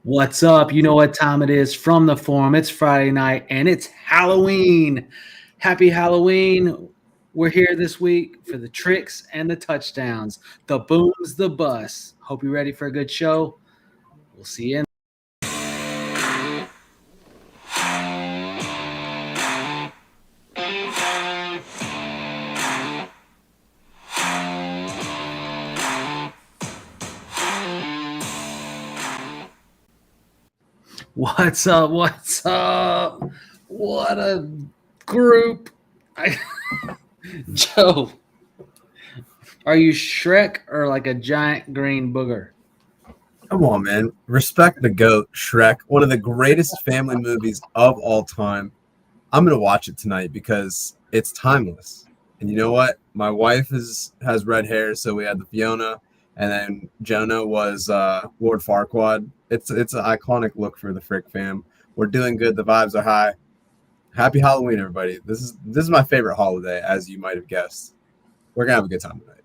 What's up? You know what time it is from the forum. It's Friday night and it's Halloween. Happy Halloween. We're here this week for the tricks and the touchdowns, the booms, the busts. Hope you're ready for a good show. We'll see you in. What's up? What's up? What a group. Joe, are you Shrek or like a giant green booger? Come on, man. Respect the GOAT, Shrek, one of the greatest family movies of all time. I'm going to watch it tonight because it's timeless. And you know what? My wife has red hair, so we had the Fiona, and then Jonah was Lord Farquaad. It's an iconic look for the Frick fam. We're doing good. The vibes are high. Happy Halloween, everybody. This is my favorite holiday, as you might have guessed. We're going to have a good time tonight.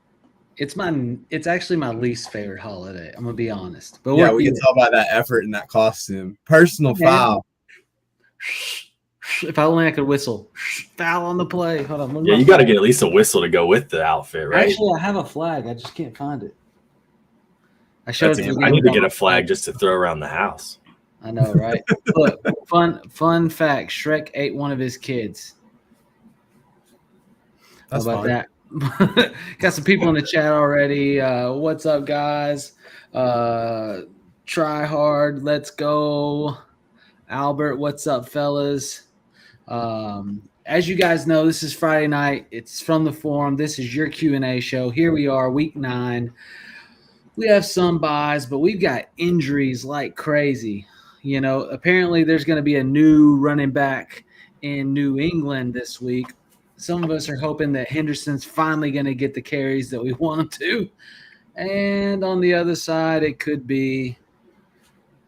It's actually my least favorite holiday. I'm gonna be honest. But yeah, we can tell by that effort in that costume. Personal foul. If only I could whistle. Foul on the play. Hold on. Yeah, you got to get at least a whistle to go with the outfit, right? Actually, I have a flag. I just can't find it. I need to get a flag just to throw around the house. I know, right? Look, fun fact: Shrek ate one of his kids. That's How about fun. that? Got some people in the chat already. What's up, guys? Try hard. Let's go. Albert, what's up, fellas? As you guys know, this is Friday night. It's from the forum. This is your Q&A show. Here we are, week 9. We have some buys, but we've got injuries like crazy. You know, apparently there's going to be a new running back in New England this week. Some of us are hoping that Henderson's finally going to get the carries that we want him to. And on the other side, it could be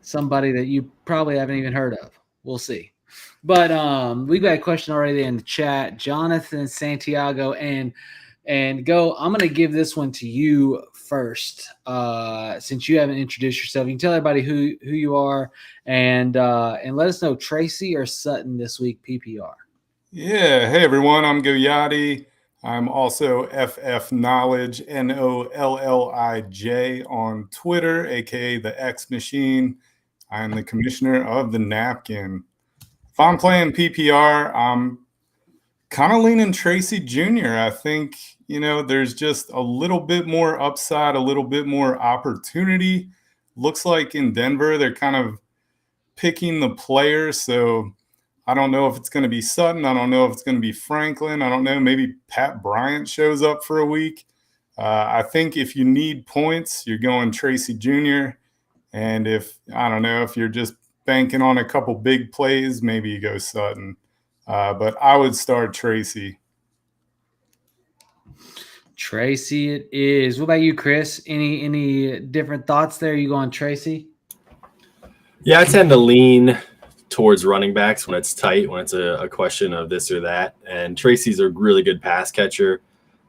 somebody that you probably haven't even heard of. We'll see. But we've got a question already in the chat. Jonathan Santiago and Go, I'm going to give this one to you first since you haven't introduced yourself. You can tell everybody who you are and let us know Tracy or Sutton this week, PPR. Yeah. Hey, everyone. I'm Goyati. I'm also FF Knowledge, NOLLIJ on Twitter, a.k.a. the X Machine. I'm the commissioner of the Napkin. If I'm playing PPR, I'm kind of leaning Tracy Jr. I think, there's just a little bit more upside, a little bit more opportunity. Looks like in Denver, they're kind of picking the players, so I don't know if it's going to be Sutton. I don't know if it's going to be Franklin. I don't know. Maybe Pat Bryant shows up for a week. I think if you need points, you're going Tracy Jr. And if you're just banking on a couple big plays, maybe you go Sutton. But I would start Tracy. Tracy it is. What about you, Chris? Any different thoughts there? You going Tracy? Yeah, I tend to lean towards running backs when it's tight, when it's a question of this or that. And Tracy's a really good pass catcher.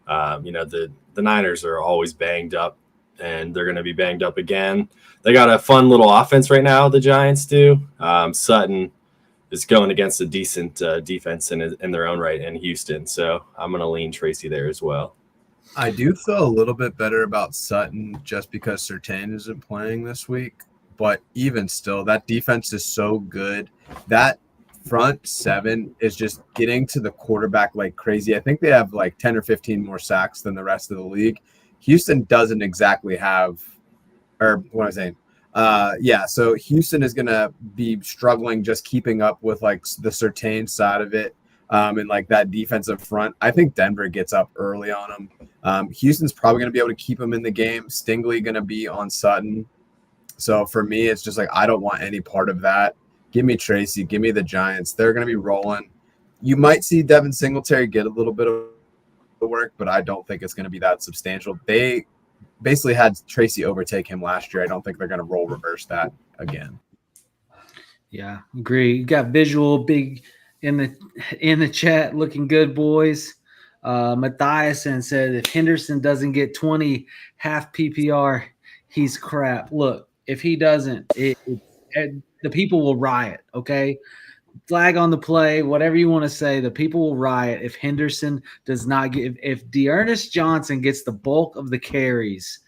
The Niners are always banged up, and they're going to be banged up again. They got a fun little offense right now, the Giants do. Sutton is going against a decent defense in their own right in Houston. So I'm going to lean Tracy there as well. I do feel a little bit better about Sutton just because Surtain isn't playing this week. But even still, that defense is so good. That front 7 is just getting to the quarterback like crazy. I think they have like 10 or 15 more sacks than the rest of the league. Houston doesn't exactly have – or what am I saying? So Houston is going to be struggling just keeping up with like the Surtain side of it and like that defensive front. I think Denver gets up early on them. Houston's probably going to be able to keep them in the game. Stingley going to be on Sutton. So for me, it's just like I don't want any part of that. Give me Tracy. Give me the Giants. They're going to be rolling. You might see Devin Singletary get a little bit of work, but I don't think it's going to be that substantial. They basically had Tracy overtake him last year. I don't think they're going to role reverse that again. Yeah, agree. You got visual big in the chat, looking good, boys. Matthiasen said if Henderson doesn't get 20 half PPR, he's crap. Look, if he doesn't, the people will riot. Okay, flag on the play, whatever you want to say, the people will riot if Henderson does not get. If Dearness Johnson gets the bulk of the carries,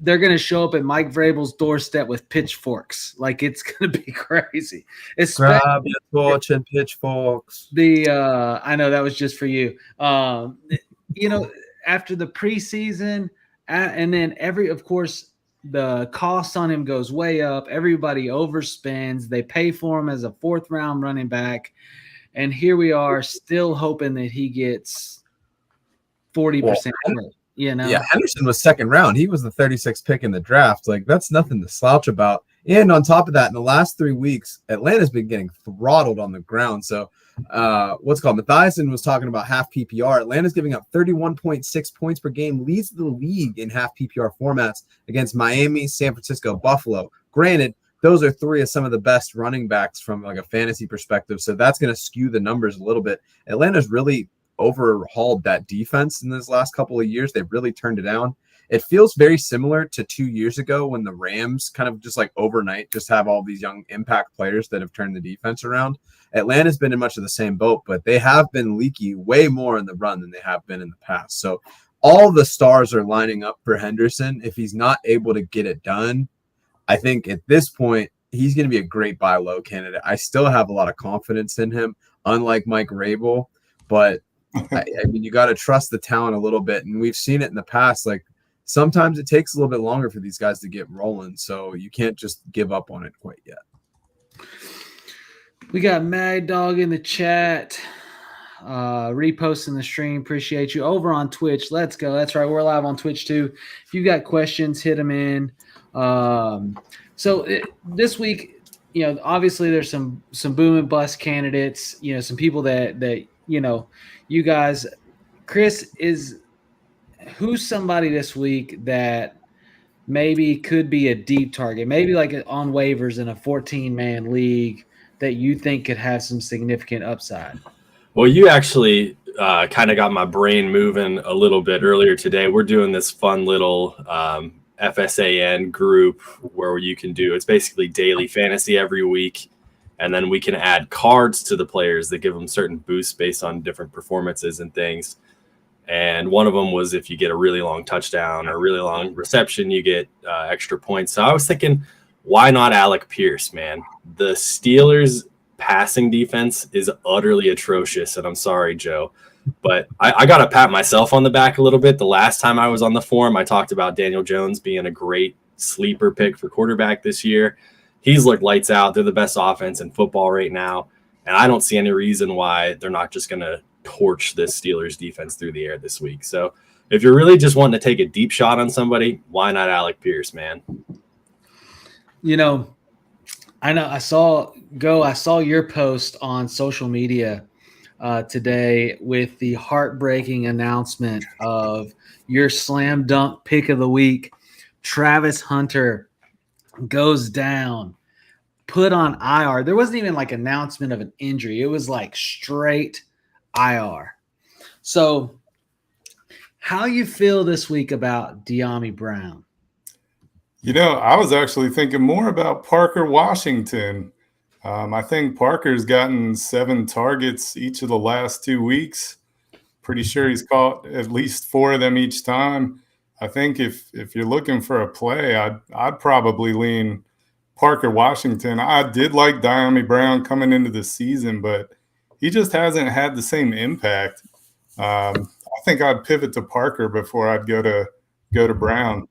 they're going to show up at Mike Vrabel's doorstep with pitchforks. Like, it's going to be crazy. Especially Grab your torch and pitchforks. I know that was just for you. After the preseason, and then of course, the cost on him goes way up. Everybody overspends. They pay for him as a 4th round running back. And here we are still hoping that he gets 40%. Yeah, Henderson was 2nd round. He was the 36th pick in the draft. Like, that's nothing to slouch about. And on top of that, in the last 3 weeks, Atlanta's been getting throttled on the ground. So Mathiasen was talking about half PPR. Atlanta's giving up 31.6 points per game, leads the league in half PPR formats against Miami, San Francisco, Buffalo. Granted, those are 3 of some of the best running backs from like a fantasy perspective. So that's going to skew the numbers a little bit. Atlanta's really overhauled that defense in this last couple of years. They've really turned it down. It feels very similar to 2 years ago when the Rams kind of just like overnight just have all these young impact players that have turned the defense around. Atlanta's been in much of the same boat, but they have been leaky way more in the run than they have been in the past. So all the stars are lining up for Henderson. If he's not able to get it done, I think at this point, he's going to be a great buy low candidate. I still have a lot of confidence in him, unlike Mike Vrabel, but I mean, you got to trust the talent a little bit. And we've seen it in the past. Like, sometimes it takes a little bit longer for these guys to get rolling. So you can't just give up on it quite yet. We got Mad Dog in the chat, reposting the stream. Appreciate you. Over on Twitch. Let's go. That's right. We're live on Twitch too. If you got questions, hit them in. This week, obviously there's some boom and bust candidates, some people that you guys, Chris, who's somebody this week that maybe could be a deep target, maybe like on waivers in a 14-man league that you think could have some significant upside? Well, you actually kind of got my brain moving a little bit earlier today. We're doing this fun little FSAN group where you can it's basically daily fantasy every week. And then we can add cards to the players that give them certain boosts based on different performances and things. And one of them was if you get a really long touchdown or a really long reception, you get extra points. So I was thinking, why not Alec Pierce, man? The Steelers' passing defense is utterly atrocious. And I'm sorry, Joe, but I got to pat myself on the back a little bit. The last time I was on the forum, I talked about Daniel Jones being a great sleeper pick for quarterback this year. He's looked lights out. They're the best offense in football right now. And I don't see any reason why they're not just going to torch this Steelers defense through the air this week. So if you're really just wanting to take a deep shot on somebody, why not Alec Pierce, man? I saw your post on social media today with the heartbreaking announcement of your slam dunk pick of the week. Travis Hunter goes down, put on IR. There wasn't even like announcement of an injury. It was like straight IR. So how you feel this week about De'Ami Brown? I was actually thinking more about Parker Washington. I think Parker's gotten 7 targets each of the last 2 weeks. Pretty sure he's caught at least 4 of them each time. I think if you're looking for a play, I'd probably lean Parker Washington. I did like De'Ami Brown coming into the season, but he just hasn't had the same impact. I think I'd pivot to Parker before I'd go to Brown.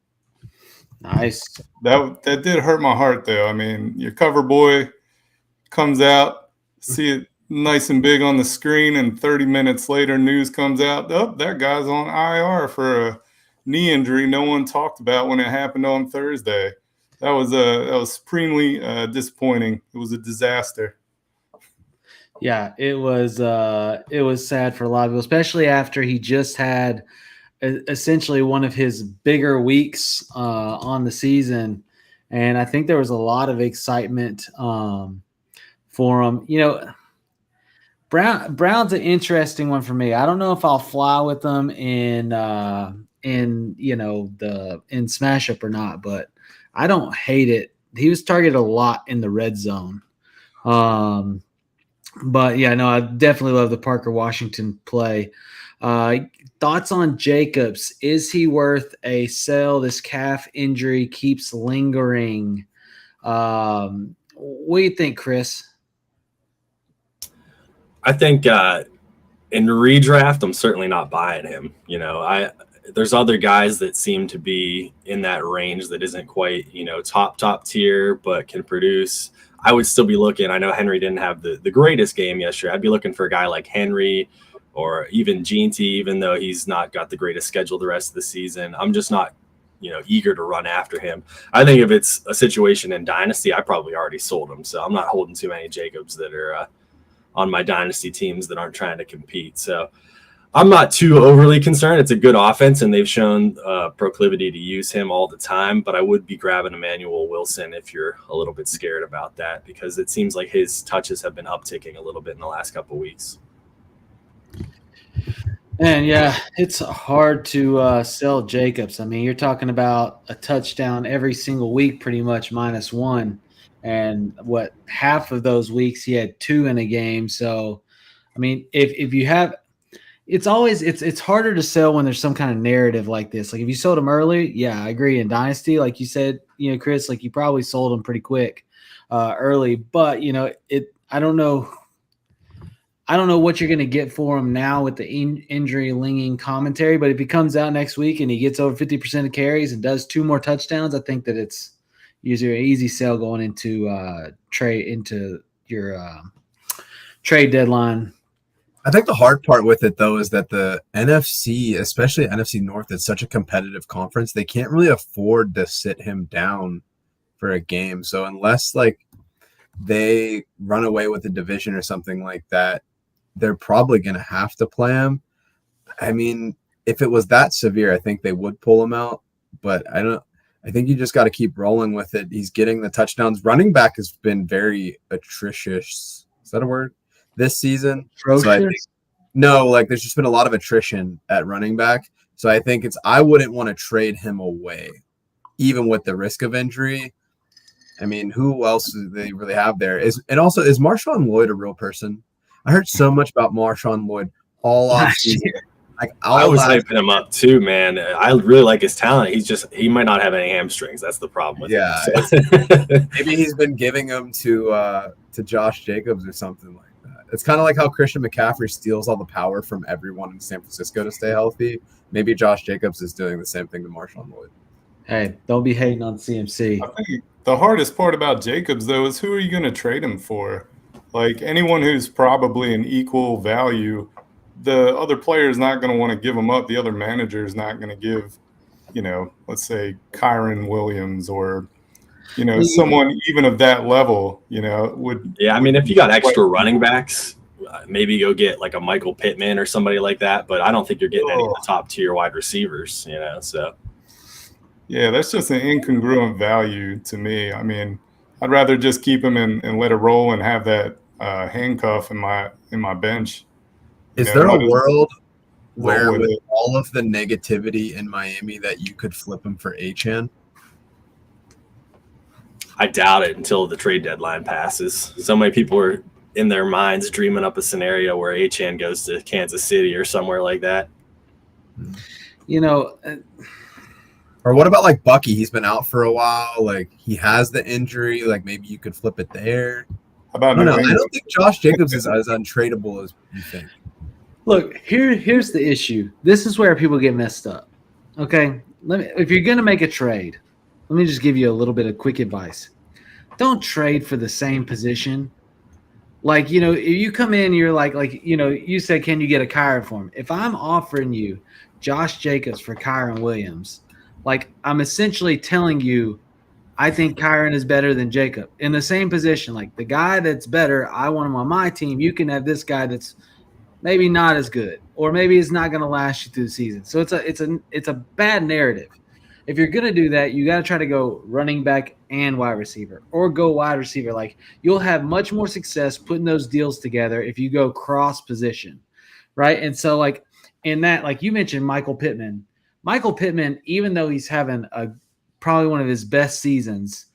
Nice. That did hurt my heart, though. I mean, your cover boy comes out, see it nice and big on the screen, and 30 minutes later, news comes out, oh, that guy's on IR for a knee injury no one talked about when it happened on Thursday. That was supremely disappointing. It was a disaster. Yeah, it was sad for a lot of people, especially after he just had essentially one of his bigger weeks on the season. And I think there was a lot of excitement for him. Brown's an interesting one for me. I don't know if I'll fly with them in in in Smash Up or not, but I don't hate it. He was targeted a lot in the red zone. But yeah, no, I definitely love the Parker Washington play. Thoughts on Jacobs? Is he worth a sell? This calf injury keeps lingering. What do you think, Chris? I think in redraft, I'm certainly not buying him. There's other guys that seem to be in that range that isn't quite, top tier, but can produce. I would still be looking. I know Henry didn't have the greatest game yesterday. I'd be looking for a guy like Henry or even Jeanty, even though he's not got the greatest schedule the rest of the season. I'm just not, eager to run after him. I think if it's a situation in Dynasty, I probably already sold him. So I'm not holding too many Jacobs that are on my Dynasty teams that aren't trying to compete. So I'm not too overly concerned. It's a good offense, and they've shown proclivity to use him all the time. But I would be grabbing Emmanuel Wilson if you're a little bit scared about that, because it seems like his touches have been upticking a little bit in the last couple of weeks. And yeah, it's hard to sell Jacobs. I mean, you're talking about a touchdown every single week, pretty much -1. And half of those weeks he had 2 in a game. So, I mean, if you have – it's harder to sell when there's some kind of narrative like this. Like if you sold them early, yeah, I agree. In Dynasty, like you said, Chris, like you probably sold them pretty quick early. But I don't know what you're going to get for him now with the injury linging commentary. But if he comes out next week and he gets over 50% of carries and does 2 more touchdowns, I think that it's usually an easy sell going into your trade deadline. I think the hard part with it, though, is that the NFC, especially NFC North, is such a competitive conference. They can't really afford to sit him down for a game. So unless they run away with the division or something like that, they're probably going to have to play him. I mean, if it was that severe, I think they would pull him out. But I think you just got to keep rolling with it. He's getting the touchdowns. Running back has been very atrocious. Is that a word? This season. So there's just been a lot of attrition at running back. So I think I wouldn't want to trade him away, even with the risk of injury. I mean, who else do they really have there? Is Marshawn Lloyd a real person? I heard so much about Marshawn Lloyd all off season. I was hyping him up too, man. I really like his talent. He might not have any hamstrings. That's the problem with him. So. Maybe he's been giving them to Josh Jacobs or something like that. It's kind of like how Christian McCaffrey steals all the power from everyone in San Francisco to stay healthy. Maybe Josh Jacobs is doing the same thing to Marshawn Lloyd. Hey, don't be hating on CMC. I think the hardest part about Jacobs, though, is who are you going to trade him for? Like anyone who's probably an equal value, the other player is not going to want to give him up. The other manager is not going to give, let's say Kyron Williams or, someone even of that level, would. Yeah, I mean, if you got extra running backs, maybe go get like a Michael Pittman or somebody like that. But I don't think you're getting any of the top tier wide receivers, So. Yeah, that's just an incongruent value to me. I mean, I'd rather just keep him and let it roll and have that handcuff in my bench. Is there a world where with all of the negativity in Miami that you could flip him for Achane? I doubt it until the trade deadline passes. So many people are in their minds dreaming up a scenario where Achane goes to Kansas City or somewhere like that. Or what about like Bucky? He's been out for a while. Like he has the injury. Like maybe you could flip it there. How about I don't think Josh Jacobs is as untradeable as you think. Look, here's the issue. This is where people get messed up. Okay, if you're gonna make a trade, let me just give you a little bit of quick advice. Don't trade for the same position. Like, if you come in, you're like, you said, can you get a Kyron for him? If I'm offering you Josh Jacobs for Kyron Williams, like I'm essentially telling you, I think Kyron is better than Jacob in the same position. Like the guy that's better, I want him on my team. You can have this guy that's maybe not as good, or maybe it's not going to last you through the season. So it's a bad narrative. If you're going to do that, you got to try to go running back and wide receiver, or go wide receiver. Like you'll have much more success putting those deals together if you go cross position, right? And so like in that, like you mentioned Michael Pittman. Michael Pittman, even though he's having probably one of his best seasons,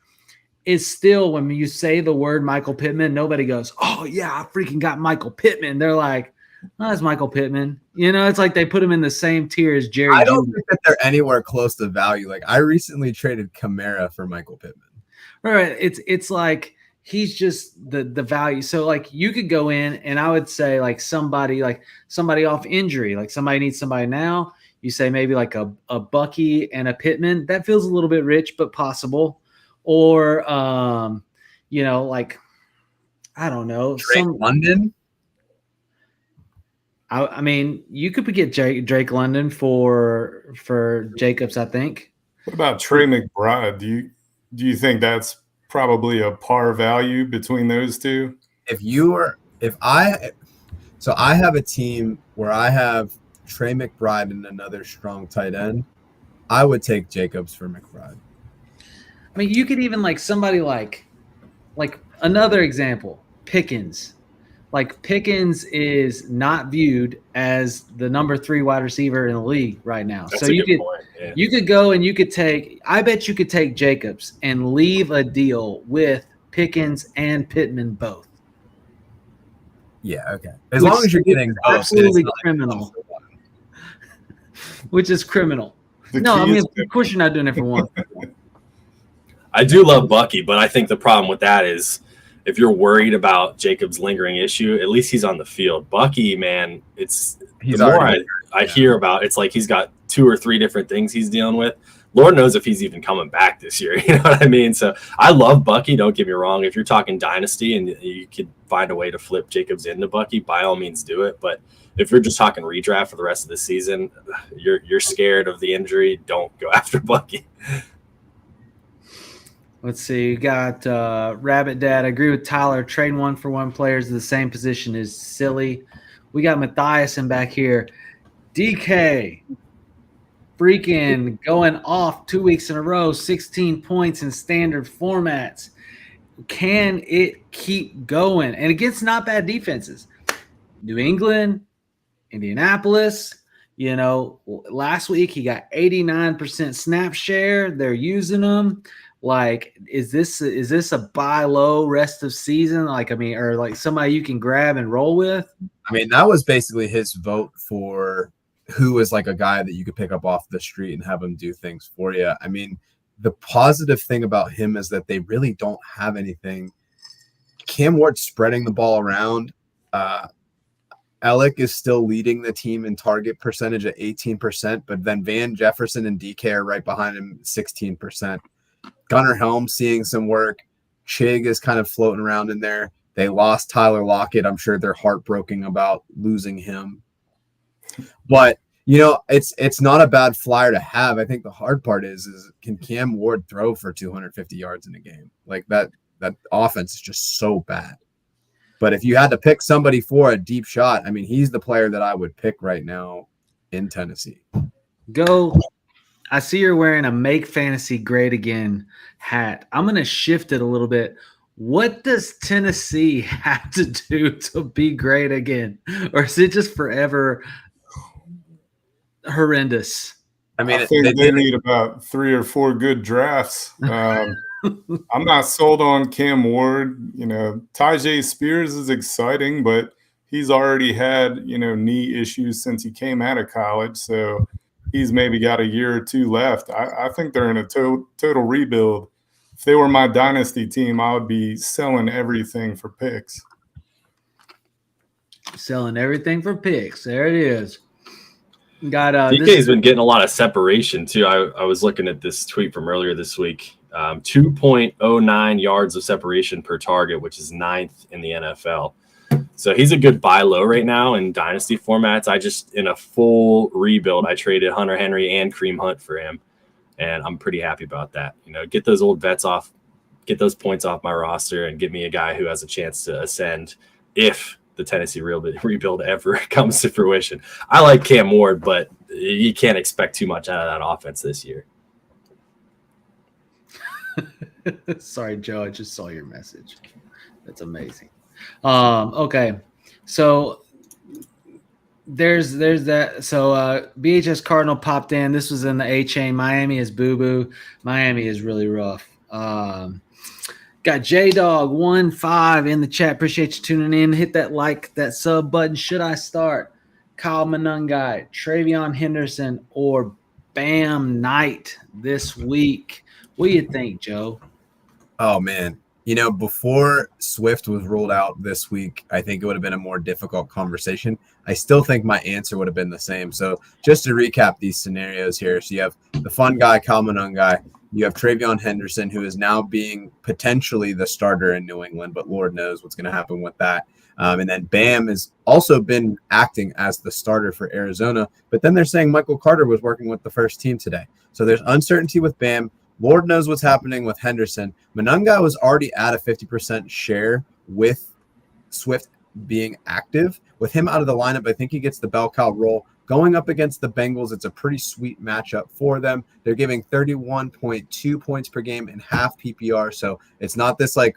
is still, when you say the word Michael Pittman, nobody goes, "Oh yeah, I freaking got Michael Pittman." They're like, "Oh, that's Michael Pittman." It's like they put him in the same tier as Jerry. I don't think that they're anywhere close to value. Like, I recently traded Kamara for Michael Pittman. Right. It's like he's just the value. So like you could go in and I would say like somebody off injury, like somebody needs somebody now. You say maybe like a Bucky and a Pittman. That feels a little bit rich, but possible. Or like I don't know, London. I mean, you could get Drake London for Jacobs, I think. What about Trey McBride? Do you think that's probably a par value between those two? I have a team where I have Trey McBride and another strong tight end. I would take Jacobs for McBride. I mean, you could even like somebody like another example, Pickens. Like Pickens is not viewed as the number 3 wide receiver in the league right now. That's so you could go and you could take, I bet you could take Jacobs and leave a deal with Pickens and Pittman both. Yeah, okay. As long as you're getting both, absolutely criminal. Which is criminal. No, I mean, of course you're not doing it for one. I do love Bucky, but I think the problem with that is if you're worried about Jacob's lingering issue, at least he's on the field. Bucky, man, the more I hear about, it's like he's got 2 or 3 different things he's dealing with. Lord knows if he's even coming back this year. You know what I mean? So I love Bucky. Don't get me wrong. If you're talking dynasty and you could find a way to flip Jacobs into Bucky, by all means do it. But if you're just talking redraft for the rest of the season, you're scared of the injury, don't go after Bucky. Let's see. You got Rabbit Dad. I agree with Tyler. Trading 1-for-1 players in the same position is silly. We got Matthias in back here. DK freaking going off 2 weeks in a row, 16 points in standard formats. Can it keep going? And against not bad defenses. New England, Indianapolis. Last week he got 89% snap share. They're using them. Like, is this a buy low rest of season? Like, I mean, or like somebody you can grab and roll with? I mean, that was basically his vote for who is like a guy that you could pick up off the street and have him do things for you. I mean, the positive thing about him is that they really don't have anything. Cam Ward's spreading the ball around. Alec is still leading the team in target percentage at 18%, but then Van Jefferson and DK are right behind him, 16%. Gunnar Helm seeing some work. Chig is kind of floating around in there. They lost Tyler Lockett. I'm sure they're heartbroken about losing him. But, it's not a bad flyer to have. I think the hard part is can Cam Ward throw for 250 yards in a game? Like that offense is just so bad. But if you had to pick somebody for a deep shot, I mean, he's the player that I would pick right now in Tennessee. Go. I see you're wearing a Make Fantasy Great Again hat. I'm going to shift it a little bit. What does Tennessee have to do to be great again? Or is it just forever horrendous? I mean, I think they need about 3 or 4 good drafts. I'm not sold on Cam Ward. Tajay Spears is exciting, but he's already had, knee issues since he came out of college. So he's maybe got a year or 2 left. I think they're in a total rebuild. If they were my dynasty team, I would be selling everything for picks. Selling everything for picks. There it is. Got DK's been getting a lot of separation too. I was looking at this tweet from earlier this week. 2.09 yards of separation per target, which is 9th in the NFL. So he's a good buy low right now in dynasty formats. In a full rebuild, I traded Hunter Henry and Kareem Hunt for him, and I'm pretty happy about that. Get those old vets off, get those points off my roster, and give me a guy who has a chance to ascend if the Tennessee rebuild ever comes to fruition. I like Cam Ward, but you can't expect too much out of that offense this year. Sorry, Joe. I just saw your message. That's amazing. Okay. So there's that. So BHS Cardinal popped in. This was in the A chain. Miami is boo boo. Miami is really rough. Got J Dog 15 in the chat. Appreciate you tuning in. Hit that like, that sub button. Should I start Kyle Monungai, Travion Henderson, or Bam Knight this week? What do you think, Joe? Oh man, before Swift was ruled out this week, I think it would have been a more difficult conversation. I still think my answer would have been the same. So just to recap these scenarios here. So you have the fun guy, Kyle Monungai. You have Travion Henderson, who is now being potentially the starter in New England, but Lord knows what's going to happen with that. And then Bam has also been acting as the starter for Arizona. But then they're saying Michael Carter was working with the first team today. So there's uncertainty with Bam. Lord knows what's happening with Henderson. Monungai was already at a 50% share with Swift being active. With him out of the lineup, I think he gets the bell cow role. Going up against the Bengals, it's a pretty sweet matchup for them. They're giving 31.2 points per game in half PPR, so it's not this like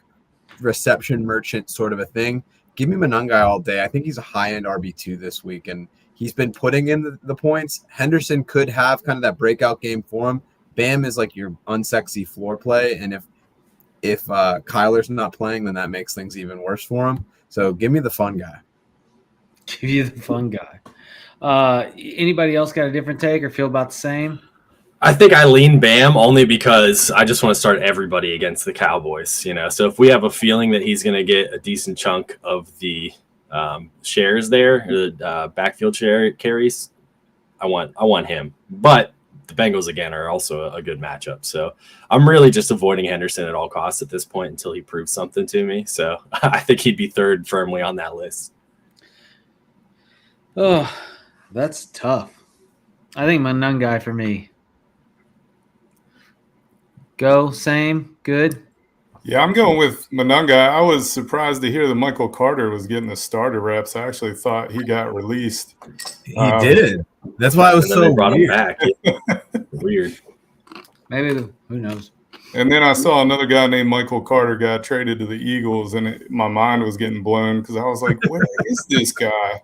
reception merchant sort of a thing. Give me Monungai all day. I think he's a high-end RB2 this week, and he's been putting in the points. Henderson could have kind of that breakout game for him. Bam is like your unsexy floor play, and if Kyler's not playing, then that makes things even worse for him. So give me the fun guy. Give you the fun guy. Anybody else got a different take or feel about the same? I think I lean Bam only because I just want to start everybody against the Cowboys. So if we have a feeling that he's going to get a decent chunk of the shares there, the backfield share carries, I want him. But the Bengals again are also a good matchup. So I'm really just avoiding Henderson at all costs at this point until he proves something to me. So I think he'd be third firmly on that list. Oh, that's tough. I think Monungai for me. Go, same, good. Yeah, I'm going with Monungai. I was surprised to hear that Michael Carter was getting the starter reps. I actually thought he got released. He did. That's why it was so brought weird. him back. Weird. Maybe, who knows? And then I saw another guy named Michael Carter got traded to the Eagles, and my mind was getting blown because I was like, where is this guy?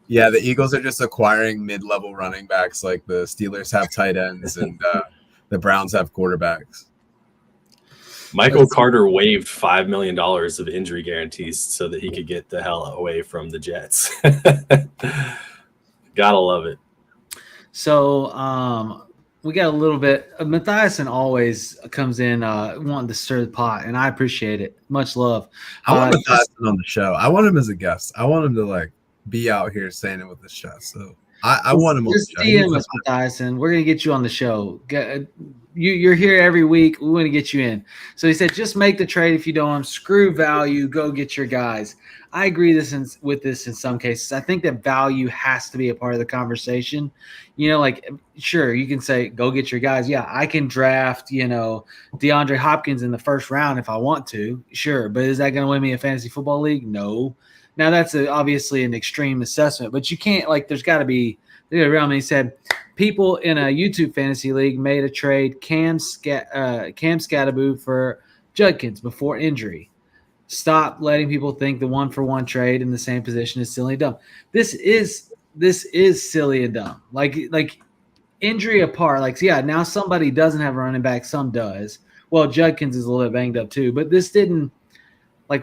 Yeah, the Eagles are just acquiring mid-level running backs like the Steelers have tight ends and the Browns have quarterbacks. Michael Carter waived $5 million of injury guarantees so that he could get the hell away from the Jets. Gotta love it. So we got a little bit. Matthiasen always comes in wanting to stir the pot, and I appreciate it. Much love. I want Matthiasen on the show. I want him as a guest. I want him to be out here saying it with his chest. So I want him on the show. DM us, Matthiasen. We're gonna get you on the show. You're here every week. We want to get you in. So he said, just make the trade if you don't want them. Screw value. Go get your guys. I agree with this in some cases. I think that value has to be a part of the conversation. Sure, you can say, go get your guys. Yeah, I can draft, DeAndre Hopkins in the first round if I want to. Sure, but is that going to win me a fantasy football league? No. Now, that's obviously an extreme assessment, but you can't, there's got to be – around me. He said, people in a YouTube fantasy league made a trade Cam Scattaboo for Judkins before injury. Stop letting people think the one-for-one trade in the same position is silly and dumb. This is silly and dumb. Like injury apart, now somebody doesn't have a running back, some does. Well, Judkins is a little bit banged up too, but this didn't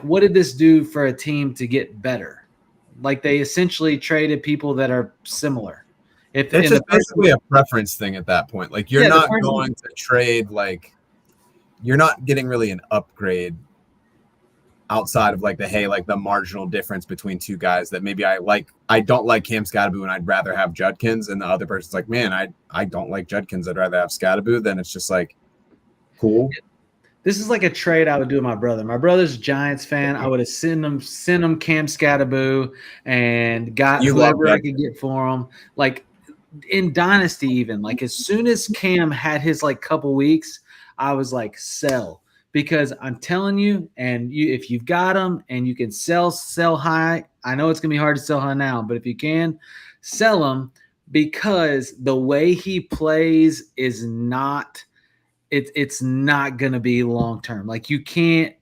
what did this do for a team to get better? They essentially traded people that are similar. It's just basically a preference thing at that point. You're not going to trade, you're not getting really an upgrade outside of the marginal difference between two guys that maybe I don't like Cam Scattaboo and I'd rather have Judkins, and the other person's like, man, I don't like Judkins, I'd rather have Scattaboo. Then it's just cool. This is like a trade I would do with my brother. My brother's a Giants fan. I would have sent him Cam Scattaboo and got whoever I could get for him. In Dynasty even, as soon as Cam had his couple weeks, I was sell. Because I'm telling you, and if you've got them and you can sell high, I know it's going to be hard to sell high now, but if you can, sell them, because the way he plays is not – it's not going to be long term. You can't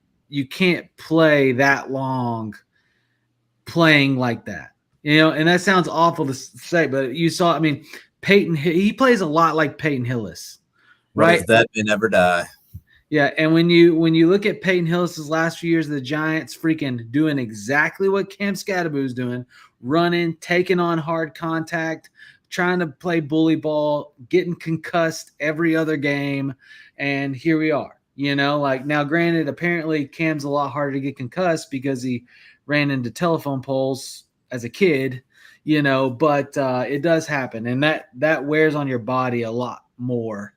play that long playing like that. And that sounds awful to say, but you saw, I mean, Peyton, he plays a lot like Peyton Hillis, right? What that may never die. Yeah, and when you look at Peyton Hillis's last few years of the Giants, freaking doing exactly what Cam Scadaboo's doing, running, taking on hard contact, trying to play bully ball, getting concussed every other game, and here we are. Like now, granted, apparently Cam's a lot harder to get concussed because he ran into telephone poles as a kid, but it does happen, and that wears on your body a lot more.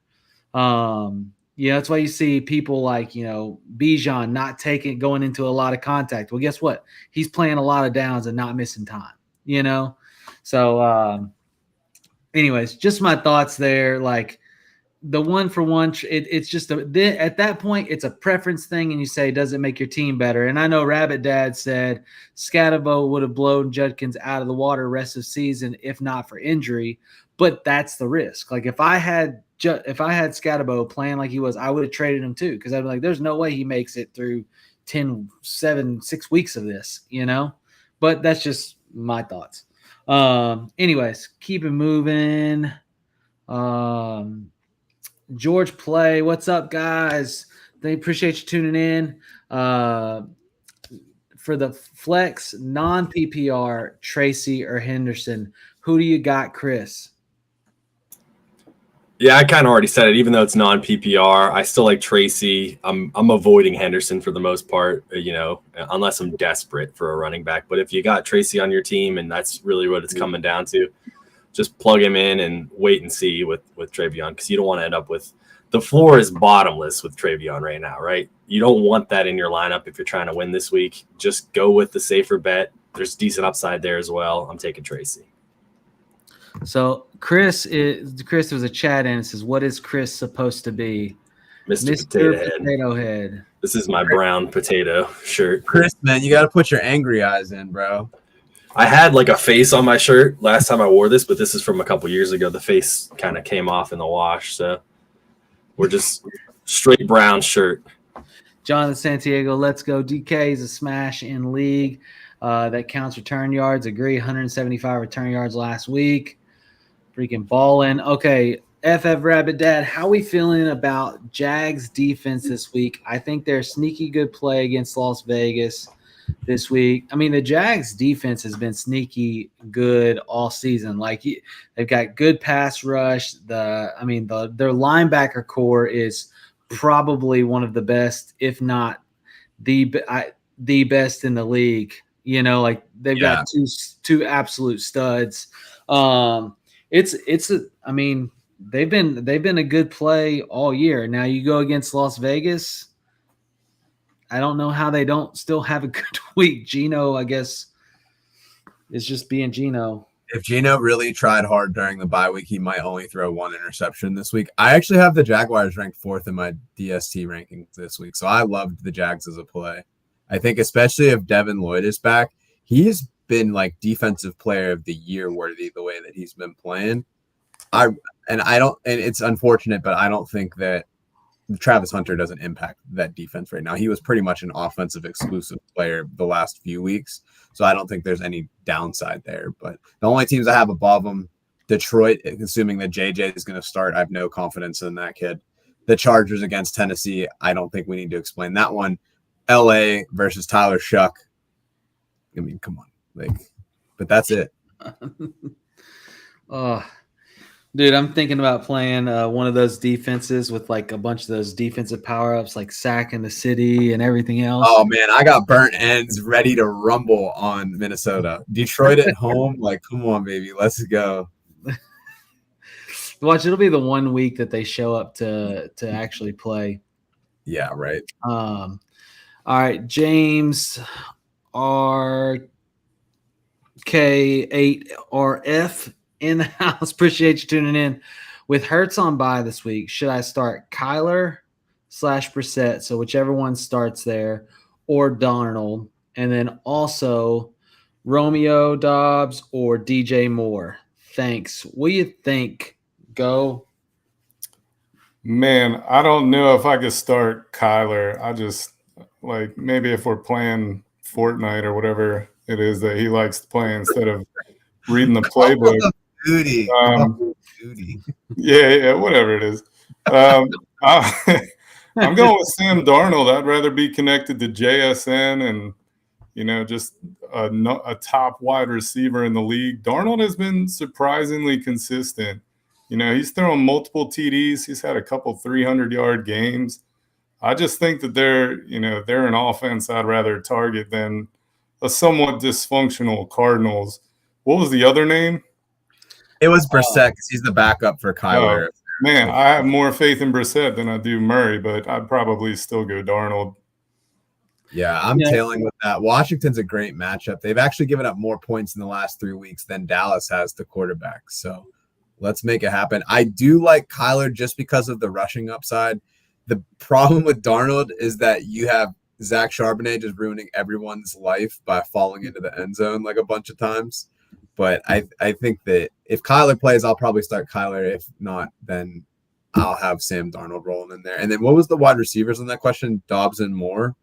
That's why you see people like, Bijan not going into a lot of contact. Well, guess what? He's playing a lot of downs and not missing time, So, anyways, just my thoughts there. Like the 1-for-1, it's just at that point, it's a preference thing. And you say, does it make your team better? And I know Rabbit Dad said Scatabo would have blown Judkins out of the water rest of season, if not for injury, but that's the risk. Like if I had Scatabo playing like he was, I would have traded him too. Cause I'd be like, there's no way he makes it through 6 weeks of this, but that's just my thoughts. Anyways, keep it moving. George Play, what's up, guys? They appreciate you tuning in. For the flex non-PPR, Tracy or Henderson, who do you got, Chris? Yeah, I kind of already said it. Even though it's non-PPR, I still like Tracy. I'm avoiding Henderson for the most part, unless I'm desperate for a running back. But if you got Tracy on your team, and that's really what it's coming down to, just plug him in and wait and see with Travion, because you don't want to end up with the floor is bottomless with Travion right now, right? You don't want that in your lineup if you're trying to win this week. Just go with the safer bet. There's decent upside there as well. I'm taking Tracy. So Chris was a chat in and says, what is Chris supposed to be? Mr. Potato Head. This is my brown potato shirt. Chris, man, you got to put your angry eyes in, bro. I had like a face on my shirt last time I wore this, but this is from a couple years ago. The face kind of came off in the wash, so we're just straight brown shirt. Jonathan Santiago, let's go. DK is a smash in league that counts return yards. Agree, 175 return yards last week. Freaking balling. Okay, FF Rabbit Dad, how we feeling about Jags defense this week? I think they're a sneaky good play against Las Vegas this week. I mean, the Jags defense has been sneaky good all season. Like they've got good pass rush. Their linebacker core is probably one of the best, if not the best in the league. Like they've got two absolute studs. They've been a good play all year. Now you go against Las Vegas. I don't know how they don't still have a good week. Geno, I guess, is just being Geno. If Geno really tried hard during the bye week, he might only throw one interception this week. I actually have the Jaguars ranked 4th in my DST ranking this week, so I loved the Jags as a play. I think especially if Devin Lloyd is back, he's been like defensive player of the year worthy the way that he's been playing. And it's unfortunate, but I don't think that Travis Hunter doesn't impact that defense right now. He was pretty much an offensive exclusive player the last few weeks, so I don't think there's any downside there. But the only teams I have above them, Detroit, assuming that JJ is going to start, I have no confidence in that kid. The Chargers against Tennessee, I don't think we need to explain that one. LA versus Tyler Shuck. I mean, come on. But that's it. Dude, I'm thinking about playing one of those defenses with like a bunch of those defensive power-ups like sack in the city and everything else. Oh, man, I got burnt ends ready to rumble on Minnesota. Detroit at home, come on, baby, let's go. Watch, it'll be the 1 week that they show up to actually play. Yeah, right. All right, James RK8RF in the house. Appreciate you tuning in. With Hurts on bye this week, should I start Kyler/Brissett, so whichever one starts there, or Darnold, and then also Romeo Dobbs or DJ Moore? Thanks. What do you think? Go. Man, I don't know if I could start Kyler. I just maybe if we're playing Fortnite or whatever, it is that he likes to play instead of reading the playbook. Duty. Duty. Yeah, whatever it is. I'm going with Sam Darnold. I'd rather be connected to JSN and, just a top wide receiver in the league. Darnold has been surprisingly consistent. He's thrown multiple TDs. He's had a couple 300-yard games. I just think that they're an offense I'd rather target than a somewhat dysfunctional Cardinals. What was the other name? It was Brissett because he's the backup for Kyler. Man, I have more faith in Brissett than I do Murray, but I'd probably still go Darnold. Yeah, I'm tailing with that. Washington's a great matchup. They've actually given up more points in the last 3 weeks than Dallas has to quarterback. So let's make it happen. I do like Kyler just because of the rushing upside. The problem with Darnold is that you have Zach Charbonnet just ruining everyone's life by falling into the end zone like a bunch of times. But I think that if Kyler plays, I'll probably start Kyler. If not, then I'll have Sam Darnold rolling in there. And then what was the wide receivers on that question? Dobbs and Moore?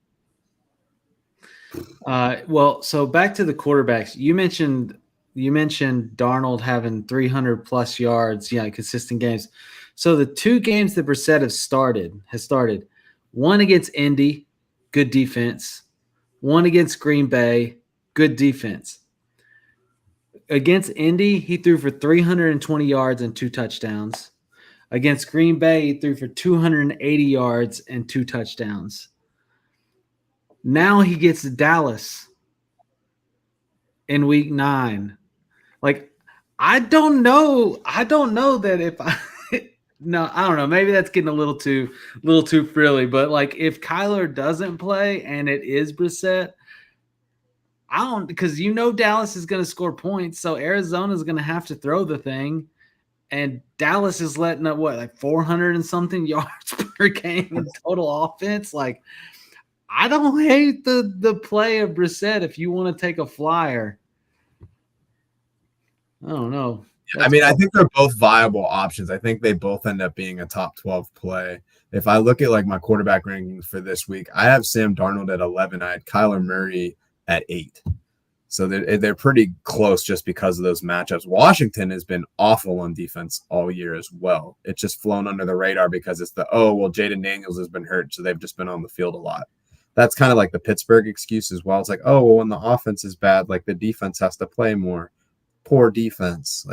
Well, so back to the quarterbacks. You mentioned Darnold having 300 plus yards, consistent games. So the 2 games that Brissett has started, one against Indy, good defense, one against Green Bay, good defense. Against Indy, he threw for 320 yards and 2 touchdowns. Against Green Bay, he threw for 280 yards and 2 touchdowns. Now he gets to Dallas in week 9. Like, I don't know that if I no, I don't know. Maybe that's getting a little too frilly. But like, if Kyler doesn't play and it is Brissett, because Dallas is going to score points, so Arizona is going to have to throw the thing, and Dallas is letting up 400 and something yards per game in total offense. Like, I don't hate the play of Brissett if you want to take a flyer. I don't know. I mean, I think they're both viable options. I think they both end up being a top 12 play. If I look at my quarterback rankings for this week, I have Sam Darnold at 11. I had Kyler Murray at 8. So they're pretty close just because of those matchups. Washington has been awful on defense all year as well. It's just flown under the radar because it's Jaden Daniels has been hurt, so they've just been on the field a lot. That's kind of like the Pittsburgh excuse as well. It's when the offense is bad, the defense has to play more. Poor defense.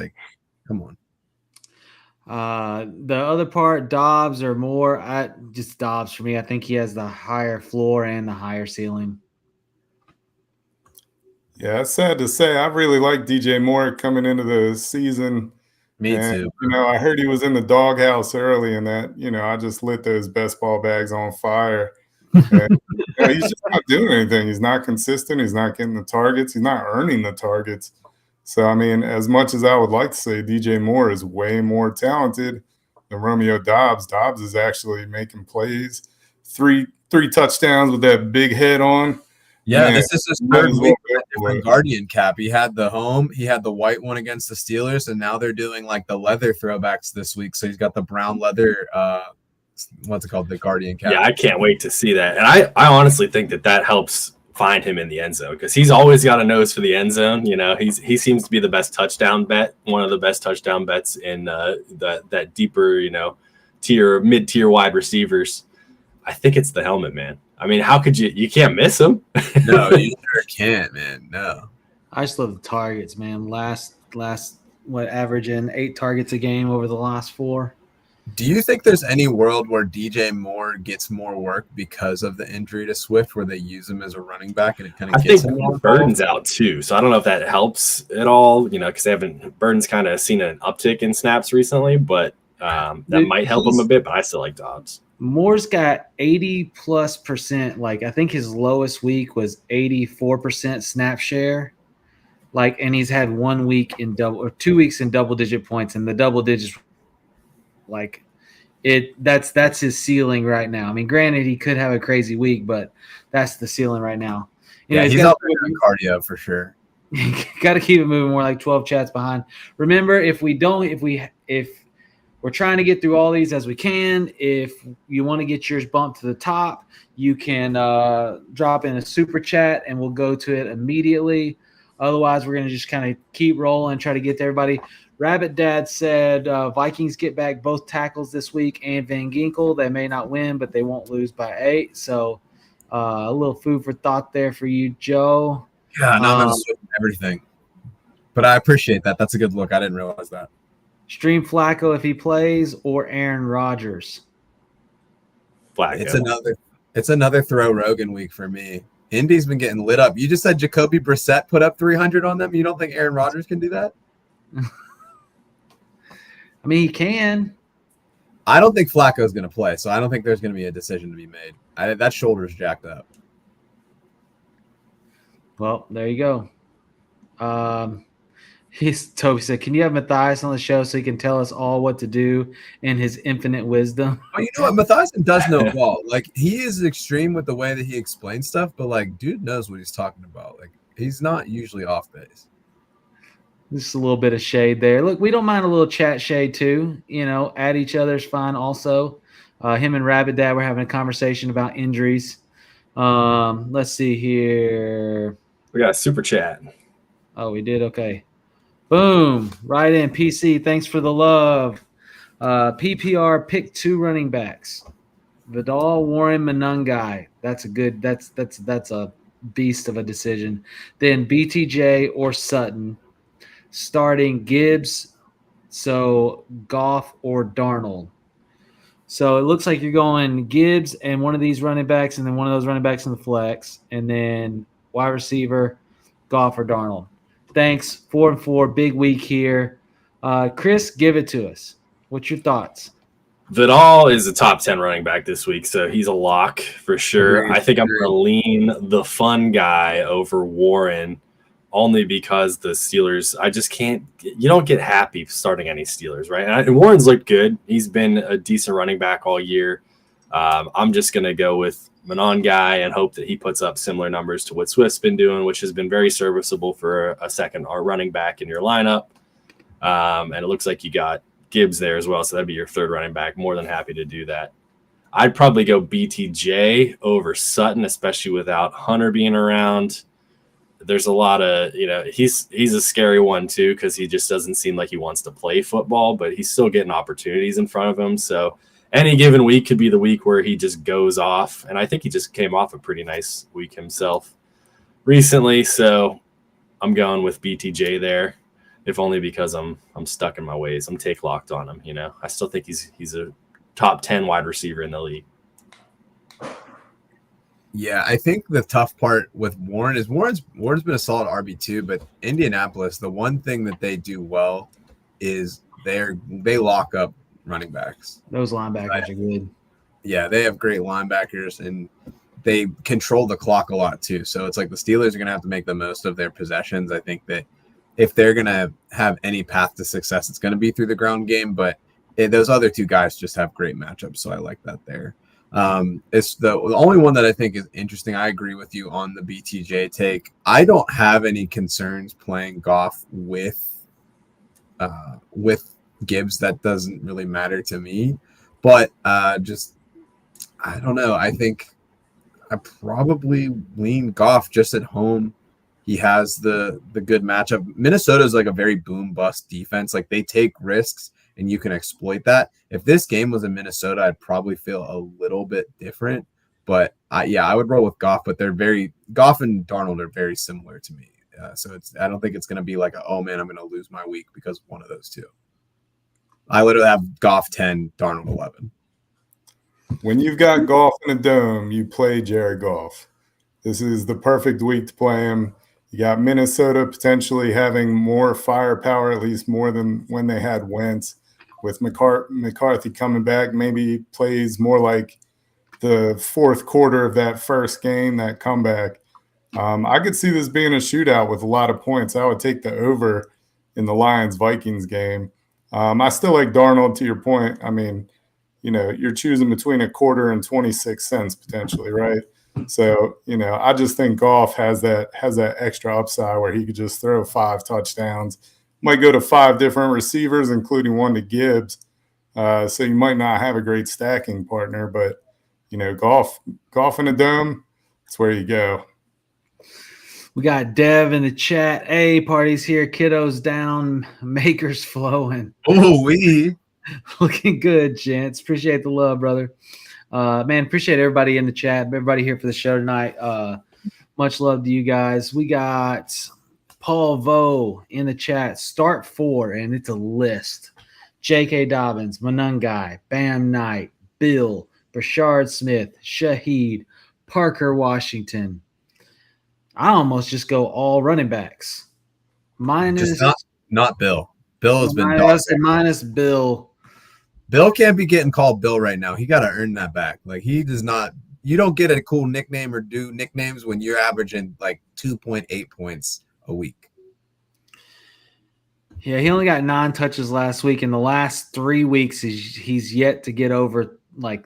Come on. The other part, Dobbs or Moore, just Dobbs for me. I think he has the higher floor and the higher ceiling. Yeah, it's sad to say. I really like DJ Moore coming into the season. Me too. I heard he was in the doghouse early and that, I just lit those best ball bags on fire. And, he's just not doing anything. He's not consistent. He's not getting the targets. He's not earning the targets. So, I mean, as much as I would like to say DJ Moore is way more talented than Romeo Dobbs, Dobbs is actually making plays. Three touchdowns with that big head on. Yeah, man, this is his third week with a different Guardian cap. He had the white one against the Steelers, and now they're doing the leather throwbacks this week. So he's got the brown leather, what's it called, the Guardian cap. Yeah, I can't wait to see that. And I honestly think that helps find him in the end zone because he's always got a nose for the end zone. He seems to be the best touchdown bet, one of the best touchdown bets in that deeper, mid-tier wide receivers. I think it's the helmet, man. I mean, how could you can't miss him? No, you sure can't, man. No. I just love the targets, man. Last averaging 8 targets a game over the last 4. Do you think there's any world where DJ Moore gets more work because of the injury to Swift, where they use him as a running back and it kind of gets him more? Burton's out too, so I don't know if that helps at all. Because Burton's kind of seen an uptick in snaps recently, but that might help him a bit. But I still like Dobbs. Moore's got 80+%. I think his lowest week was 84% snap share. And he's had 1 week in 2 weeks in double-digit points, and the double digits. That's his ceiling right now. I mean, granted, he could have a crazy week, but that's the ceiling right now. He's out there doing cardio for sure. Got to keep it moving more, 12 chats behind. Remember, if we're trying to get through all these as we can. If you want to get yours bumped to the top, you can drop in a super chat and we'll go to it immediately. Otherwise, we're going to just kind of keep rolling, try to get to everybody. Rabbit Dad said Vikings get back both tackles this week and Van Ginkel. They may not win, but they won't lose by 8. So a little food for thought there for you, Joe. Yeah, now I'm going to switch everything. But I appreciate that. That's a good look. I didn't realize that. Stream Flacco if he plays or Aaron Rodgers. Flacco. It's another throw Rogan week for me. Indy's been getting lit up. You just said Jacoby Brissett put up 300 on them. You don't think Aaron Rodgers can do that? I mean, he can. I don't think Flacco's going to play, so I don't think there's going to be a decision to be made. That shoulder's jacked up. Well, there you go. Toby said, "Can you have Matthias on the show so he can tell us all what to do in his infinite wisdom?" Well, you know what? Matthias does know ball. Like, he is extreme with the way that he explains stuff, but like, dude knows what he's talking about. Like, he's not usually off base. Just a little bit of shade there. Look, we don't mind a little chat shade too. At each other's fine. Also, him and Rabbit Dad were having a conversation about injuries. Let's see here. We got a super chat. Oh, we did. Okay. Boom. Right in. PC. Thanks for the love. PPR pick 2 running backs. Vidal, Warren, Manungai. That's a beast of a decision. Then BTJ or Sutton. Starting Gibbs. So Goff or Darnold. So it looks like you're going Gibbs and one of these running backs, and then one of those running backs in the flex, and then wide receiver, Goff or Darnold. Thanks. 4-4, big week here. Chris, give it to us. What's your thoughts? Vidal is a top 10 running back this week, so he's a lock for sure. I think I'm going to lean the fun guy over Warren only because the Steelers, I just can't – you don't get happy starting any Steelers, right? And Warren's looked good. He's been a decent running back all year. I'm just going to go with Manon guy and hope that he puts up similar numbers to what Swift's been doing, which has been very serviceable for a second running back in your lineup. And it looks like you got Gibbs there as well, so that'd be your third running back. More than happy to do that. I'd probably go BTJ over Sutton, especially without Hunter being around. There's a lot of, he's a scary one too because he just doesn't seem like he wants to play football, but he's still getting opportunities in front of him. So any given week could be the week where he just goes off. And I think he just came off a pretty nice week himself recently. So I'm going with BTJ there, if only because I'm stuck in my ways. I'm take locked on him. I still think he's a top 10 wide receiver in the league. Yeah, I think the tough part with Warren is Warren's been a solid RB2, but Indianapolis, the one thing that they do well is they lock up running backs. Those linebackers are good. Yeah, they have great linebackers, and they control the clock a lot too. So it's like the Steelers are going to have to make the most of their possessions. I think that if they're going to have any path to success, it's going to be through the ground game, but those other two guys just have great matchups, so I like that there. It's the only one that I think is interesting. I agree with you on the BTJ take. I don't have any concerns playing Goff with Gibbs. That doesn't really matter to me, but I don't know. I think I probably lean Goff just at home. He has the good matchup. Minnesota is like a very boom bust defense. Like, they take risks and you can exploit that. If this game was in Minnesota, I'd probably feel a little bit different. But I would roll with Goff. But Goff and Darnold are very similar to me. So I don't think it's going to be like, oh man, I'm going to lose my week because of one of those two. I literally have Goff 10, Darnold 11. When you've got Goff in a dome, you play Jared Goff. This is the perfect week to play him. You got Minnesota potentially having more firepower, at least more than when they had Wentz. With McCarthy coming back, maybe he plays more like the fourth quarter of that first game, that comeback. I could see this being a shootout with a lot of points. I would take the over in the Lions-Vikings game. I still like Darnold, to your point. I mean, you're choosing between a quarter and 26 cents potentially, right? So, I just think Goff has that extra upside where he could just throw 5 touchdowns. Might go to 5 different receivers, including one to Gibbs. So you might not have a great stacking partner, but Goff in a dome, that's where you go. We got Dev in the chat. Hey, party's here. Kiddos down. Makers flowing. Oh, we. Looking good, gents. Appreciate the love, brother. Man, appreciate everybody in the chat. Everybody here for the show tonight. Much love to you guys. We got Paul Vo in the chat. Start 4, and it's a list. J.K. Dobbins, Manungai, Bam Knight, Bill, Brashard Smith, Shaheed, Parker Washington. I almost just go all running backs. Minus Just not Bill. Bill has been minus Bill. Bill can't be getting called Bill right now. He got to earn that back. Like, he does not. You don't get a cool nickname or do nicknames when you're averaging like 2.8 points a week. Yeah, he only got 9 touches last week. In the last 3 weeks, he's yet to get over like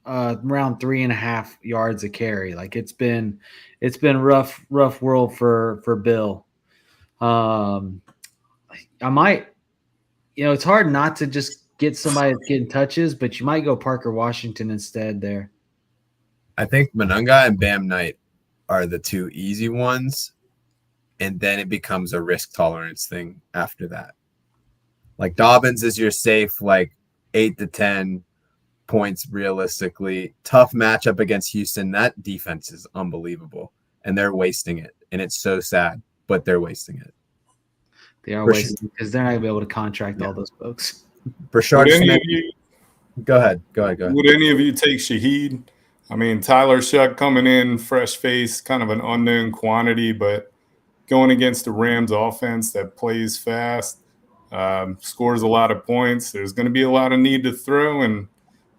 around 3.5 yards a carry. Like, it's been rough world for Bill. I might, it's hard not to just get somebody that's getting touches, but you might go Parker Washington instead there. I think Manunga and Bam Knight are the 2 easy ones, and then it becomes a risk tolerance thing after that. Like, Dobbins is your safe, like 8 to 10 points realistically. Tough matchup against Houston. That defense is unbelievable, and they're wasting it, and it's so sad, but they're wasting it. They are wasting because they're not going to be able to contract all those folks. Brashard Smith. Go ahead. Would any of you take Shaheed? I mean, Tyler Shuck coming in, fresh face, kind of an unknown quantity, but going against the Rams offense that plays fast, scores a lot of points. There's going to be a lot of need to throw. And,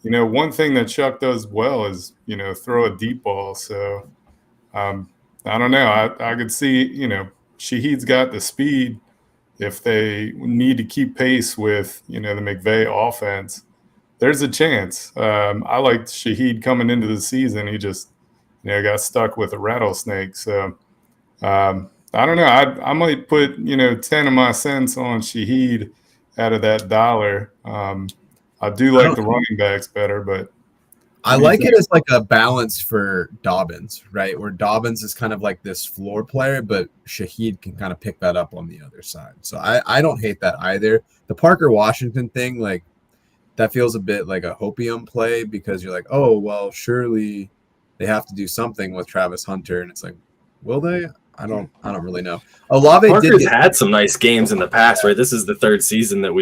one thing that Shuck does well is, throw a deep ball. So, I don't know. I could see, Shaheed's got the speed. If they need to keep pace with, the McVay offense, there's a chance. I liked Shaheed coming into the season. He just, got stuck with a rattlesnake. So I don't know. I might put, 10 of my cents on Shaheed out of that dollar. I do like the running backs better, but I like it as like a balance for Dobbins, right? Where Dobbins is kind of like this floor player, but Shaheed can kind of pick that up on the other side. So I don't hate that either. The Parker Washington thing, like, that feels a bit like a hopium play because you're like, oh, well, surely they have to do something with Travis Hunter. And it's like, will they? I don't really know. Olave Parker's had some nice games in the past, right? This is the 3rd season that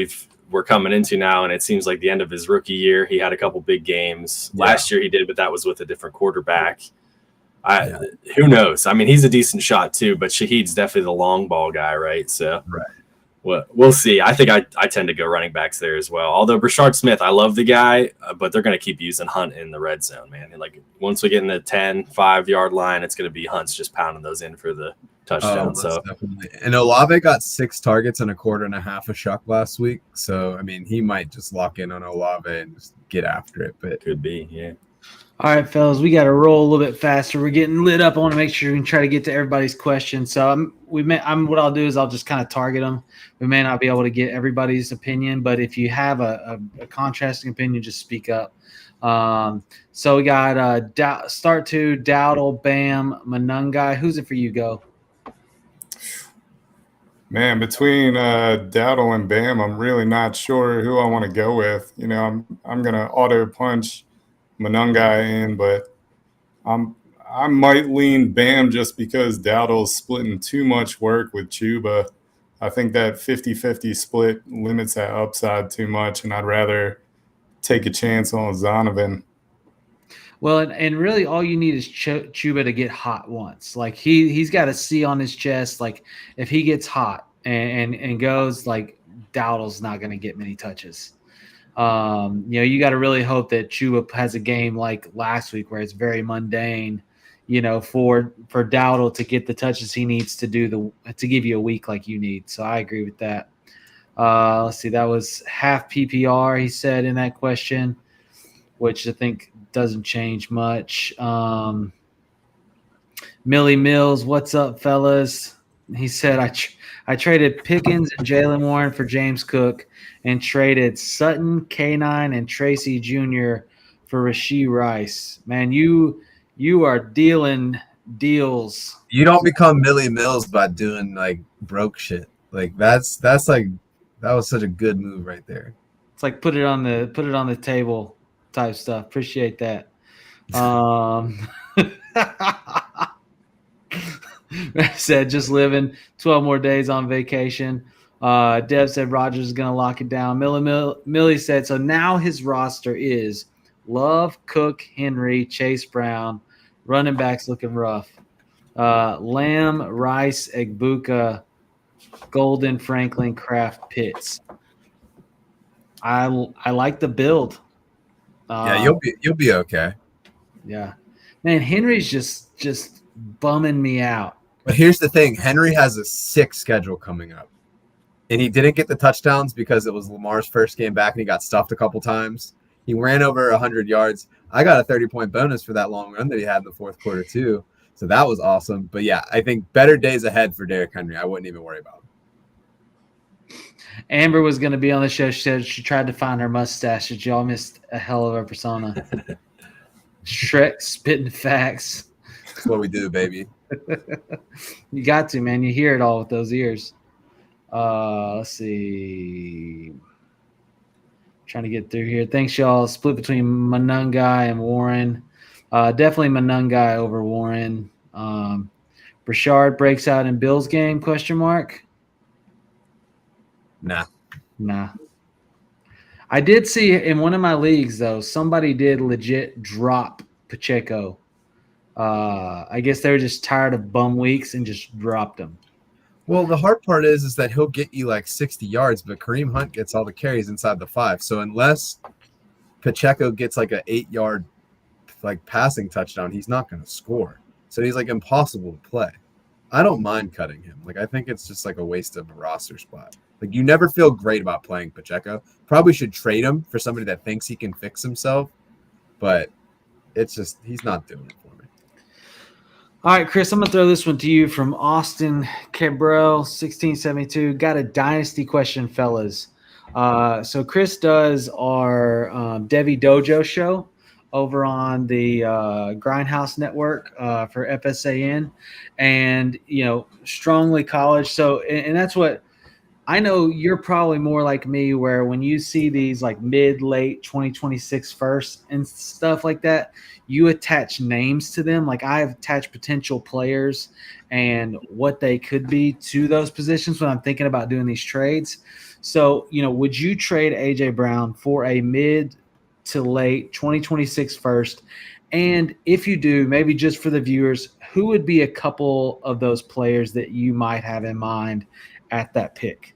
we're coming into now, and it seems like the end of his rookie year. He had a couple big games. Yeah. Last year he did, but that was with a different quarterback. Who knows? I mean, he's a decent shot too, but Shaheed's definitely the long ball guy, right? So we'll see. I think I tend to go running backs there as well. Although Brashard Smith, I love the guy, but they're going to keep using Hunt in the red zone, man. And like, once we get in the 10, 5-yard line, it's going to be Hunt's just pounding those in for the touchdown. So definitely. And Olave got 6 targets and a quarter and a half of Shuck last week. So I mean, he might just lock in on Olave and just get after it. But could be, yeah. All right, fellas, we got to roll a little bit faster. We're getting lit up. I want to make sure we can try to get to everybody's questions. So what I'll do is I'll just kind of target them. We may not be able to get everybody's opinion, but if you have a contrasting opinion, just speak up. So we got start 2, Dowdle, Bam, Manungai. Who's it for you, Go? Man, between Dowdle and Bam, I'm really not sure who I want to go with. I'm going to auto punch Manungai in, but I might lean Bam just because Dowdle's splitting too much work with Chuba. I think that 50-50 split limits that upside too much, and I'd rather take a chance on Zonovan. Well, and really all you need is Chuba to get hot once. Like, he's got a C on his chest. Like, if he gets hot and goes, like, Dowdle's not going to get many touches. You got to really hope that Chuba has a game like last week where it's very mundane, for Dowdle to get the touches he needs to give you a week like you need. So I agree with that. Let's see. That was half PPR, he said in that question, which I think doesn't change much. Millie Mills, what's up, fellas? He said, I traded Pickens and Jalen Warren for James Cook and traded Sutton, K9, and Tracy Jr. for Rashee Rice. Man, you are dealing deals. You don't become Millie Mills by doing like broke shit. Like that's like that was such a good move right there. It's like put it on the table type stuff. Appreciate that. Said just living 12 more days on vacation. Dev said Rogers is going to lock it down. Millie said, so now his roster is Love, Cook, Henry, Chase Brown. Running backs looking rough. Lamb, Rice, Egbuka, Golden, Franklin, Kraft, Pitts. I like the build. Yeah, you'll be okay. Yeah. Man, Henry's just bumming me out. But here's the thing. Henry has a sick schedule coming up. And he didn't get the touchdowns because it was Lamar's first game back and he got stuffed a couple times. He ran over 100 yards. I got a 30-point bonus for that long run that he had in the fourth quarter too. So that was awesome. But yeah, I think better days ahead for Derrick Henry. I wouldn't even worry about him. Amber was going to be on the show. She said she tried to find her mustache. Y'all missed a hell of a persona. Shrek spitting facts. That's what we do, baby. You got to, man. You hear it all with those ears. Let's see. Trying to get through here. Thanks, y'all. Split between Monungai and Warren. Definitely Monungai over Warren. Brashard breaks out in Bill's game, question mark? Nah. I did see in one of my leagues, though, somebody did legit drop Pacheco. I guess they were just tired of bum weeks and just dropped him. Well, the hard part is that he'll get you like 60 yards, but Kareem Hunt gets all the carries inside the 5. So unless Pacheco gets like an 8-yard like passing touchdown, he's not going to score. So he's like impossible to play. I don't mind cutting him. Like I think it's just like a waste of a roster spot. Like you never feel great about playing Pacheco. Probably should trade him for somebody that thinks he can fix himself, but it's just he's not doing it for me. All right, Chris, I'm going to throw this one to you from Austin Cabral, 1672. Got a dynasty question, fellas. So Chris does our Devi Dojo show over on the Grindhouse Network for FSAN and, strongly college. So, and that's what I know you're probably more like me where when you see these like mid-late 2026 first and stuff like that, you attach names to them. Like I've attached potential players and what they could be to those positions when I'm thinking about doing these trades. So, would you trade AJ Brown for a mid to late 2026 first? And if you do, maybe just for the viewers, who would be a couple of those players that you might have in mind at that pick?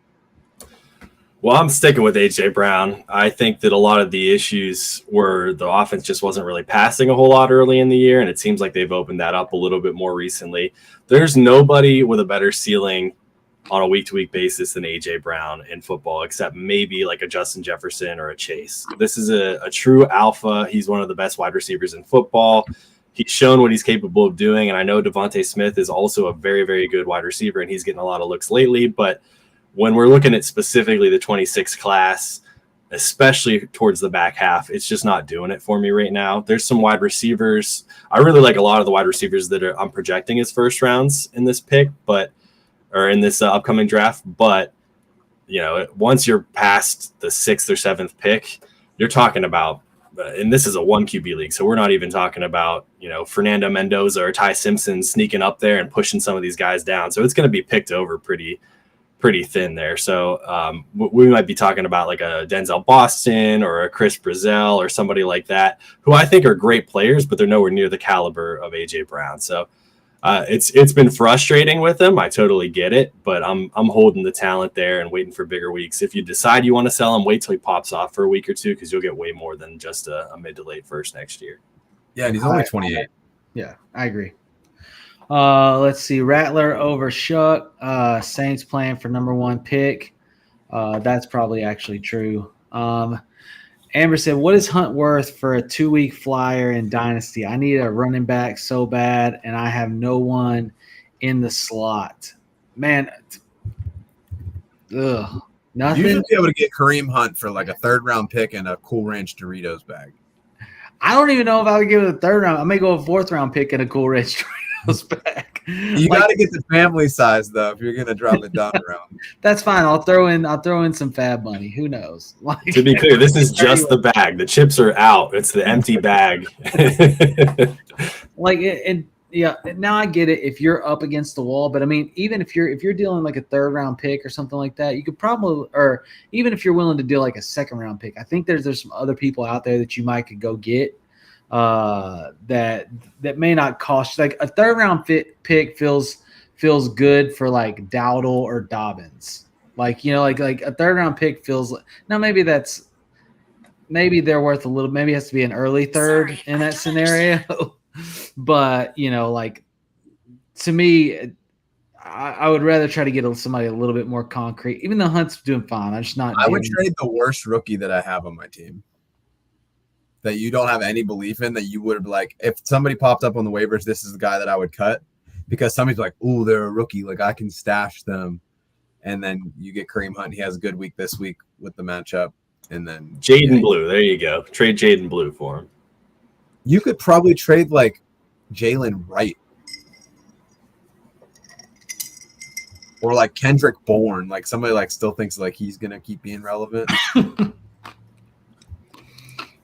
Well, I'm sticking with A.J. Brown. I think that a lot of the issues were the offense just wasn't really passing a whole lot early in the year, and it seems like they've opened that up a little bit more recently. There's nobody with a better ceiling on a week-to-week basis than A.J. Brown in football, except maybe like a Justin Jefferson or a Chase. This is a true alpha. He's one of the best wide receivers in football. He's shown what he's capable of doing, and I know Devontae Smith is also a very, very good wide receiver, and he's getting a lot of looks lately, but when we're looking at specifically the 26 class, especially towards the back half, it's just not doing it for me right now. There's some wide receivers. I really like a lot of the wide receivers that I'm projecting as first rounds in this pick, or in this upcoming draft. But, once you're past the 6th or 7th pick, you're talking about, and this is a 1 QB league, so we're not even talking about, Fernando Mendoza or Ty Simpson sneaking up there and pushing some of these guys down. So it's going to be picked over pretty thin there. So we might be talking about like a Denzel Boston or a Chris Brazell or somebody like that, who I think are great players, but they're nowhere near the caliber of AJ Brown. So it's been frustrating with him. I totally get it, but I'm holding the talent there and waiting for bigger weeks. If you decide you want to sell him, wait till he pops off for a week or two, because you'll get way more than just a mid to late first next year. Yeah, and he's only 28. Yeah, I agree. Let's see. Rattler over Shuck. Saints playing for number 1 pick. That's probably actually true. Amber said, what is Hunt worth for a 2-week flyer in Dynasty? I need a running back so bad, and I have no one in the slot. Man, nothing. You should be able to get Kareem Hunt for like a 3rd-round pick and a Cool Ranch Doritos bag. I don't even know if I would give it a 3rd round. I may go a 4th round pick and a Cool Ranch Doritos. goes back. You Like, got to get the family size though if you're gonna drop it down around. that's fine. I'll throw in some fab money. Who knows? Like, To be clear, this is just the bag. The chips are out. It's the empty bag. like and yeah, now I get it if you're up against the wall, but I mean, even if you're dealing like a 3rd round pick or something like that, you could probably, or even if you're willing to deal like a 2nd round pick, I think there's some other people out there that you might could go get that may not cost, like a 3rd round pick feels good for like Dowdle or Dobbins. Like, you know, like a 3rd round pick feels like, now maybe they're worth a little, maybe it has to be an early 3rd in that scenario. But, you know, like, to me, I would rather try to get somebody a little bit more concrete. Even though Hunt's doing fine, I'm just not. I would trade the worst rookie that I have on my team that you don't have any belief in, that you would have, like, if somebody popped up on the waivers, this is the guy that I would cut, because somebody's like, oh, they're a rookie, like I can stash them. And then you get Kareem Hunt. He has a good week this week with the matchup. And then Jaden Blue. There you go. Trade Jaden Blue for him. You could probably trade like Jalen Wright or like Kendrick Bourne. Like somebody like still thinks like he's gonna keep being relevant.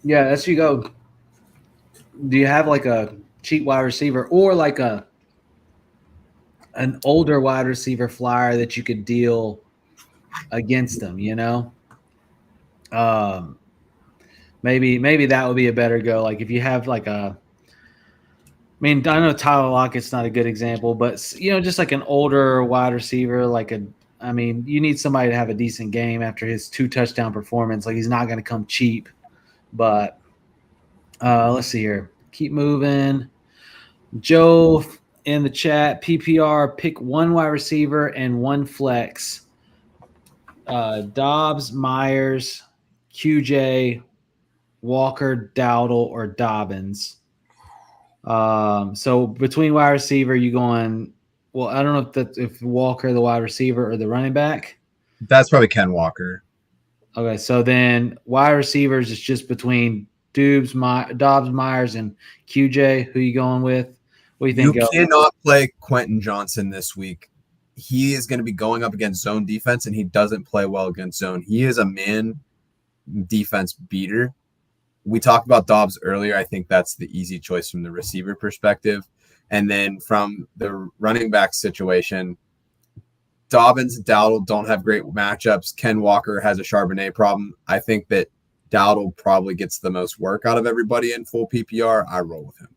Yeah, as you go. Do you have like a cheap wide receiver or like an older wide receiver flyer that you could deal against them? You know, maybe that would be a better go. Like if you have like I mean, I know Tyler Lockett's not a good example, but you know, just like an older wide receiver, I mean, you need somebody to have a decent game after his 2 touchdown performance. Like he's not going to come cheap, but let's see here. Keep moving. Joe in the chat, PPR, pick 1 wide receiver and 1 flex. Dobbs, Myers, QJ, Walker, Dowdle, or Dobbins. So between wide receiver, you going? Well, I don't know if Walker the wide receiver or the running back. That's probably Ken Walker. Okay, so then wide receivers is just between Dobbs, Myers, and QJ. Who you going with? What do you think? You cannot play Quentin Johnson this week. He is going to be going up against zone defense, and he doesn't play well against zone. He is a man defense beater. We talked about Dobbs earlier. I think that's the easy choice from the receiver perspective. And then from the running back situation, Dobbins and Dowdle don't have great matchups. Ken Walker has a Charbonnet problem. I think that Dowdle probably gets the most work out of everybody in full PPR. I roll with him.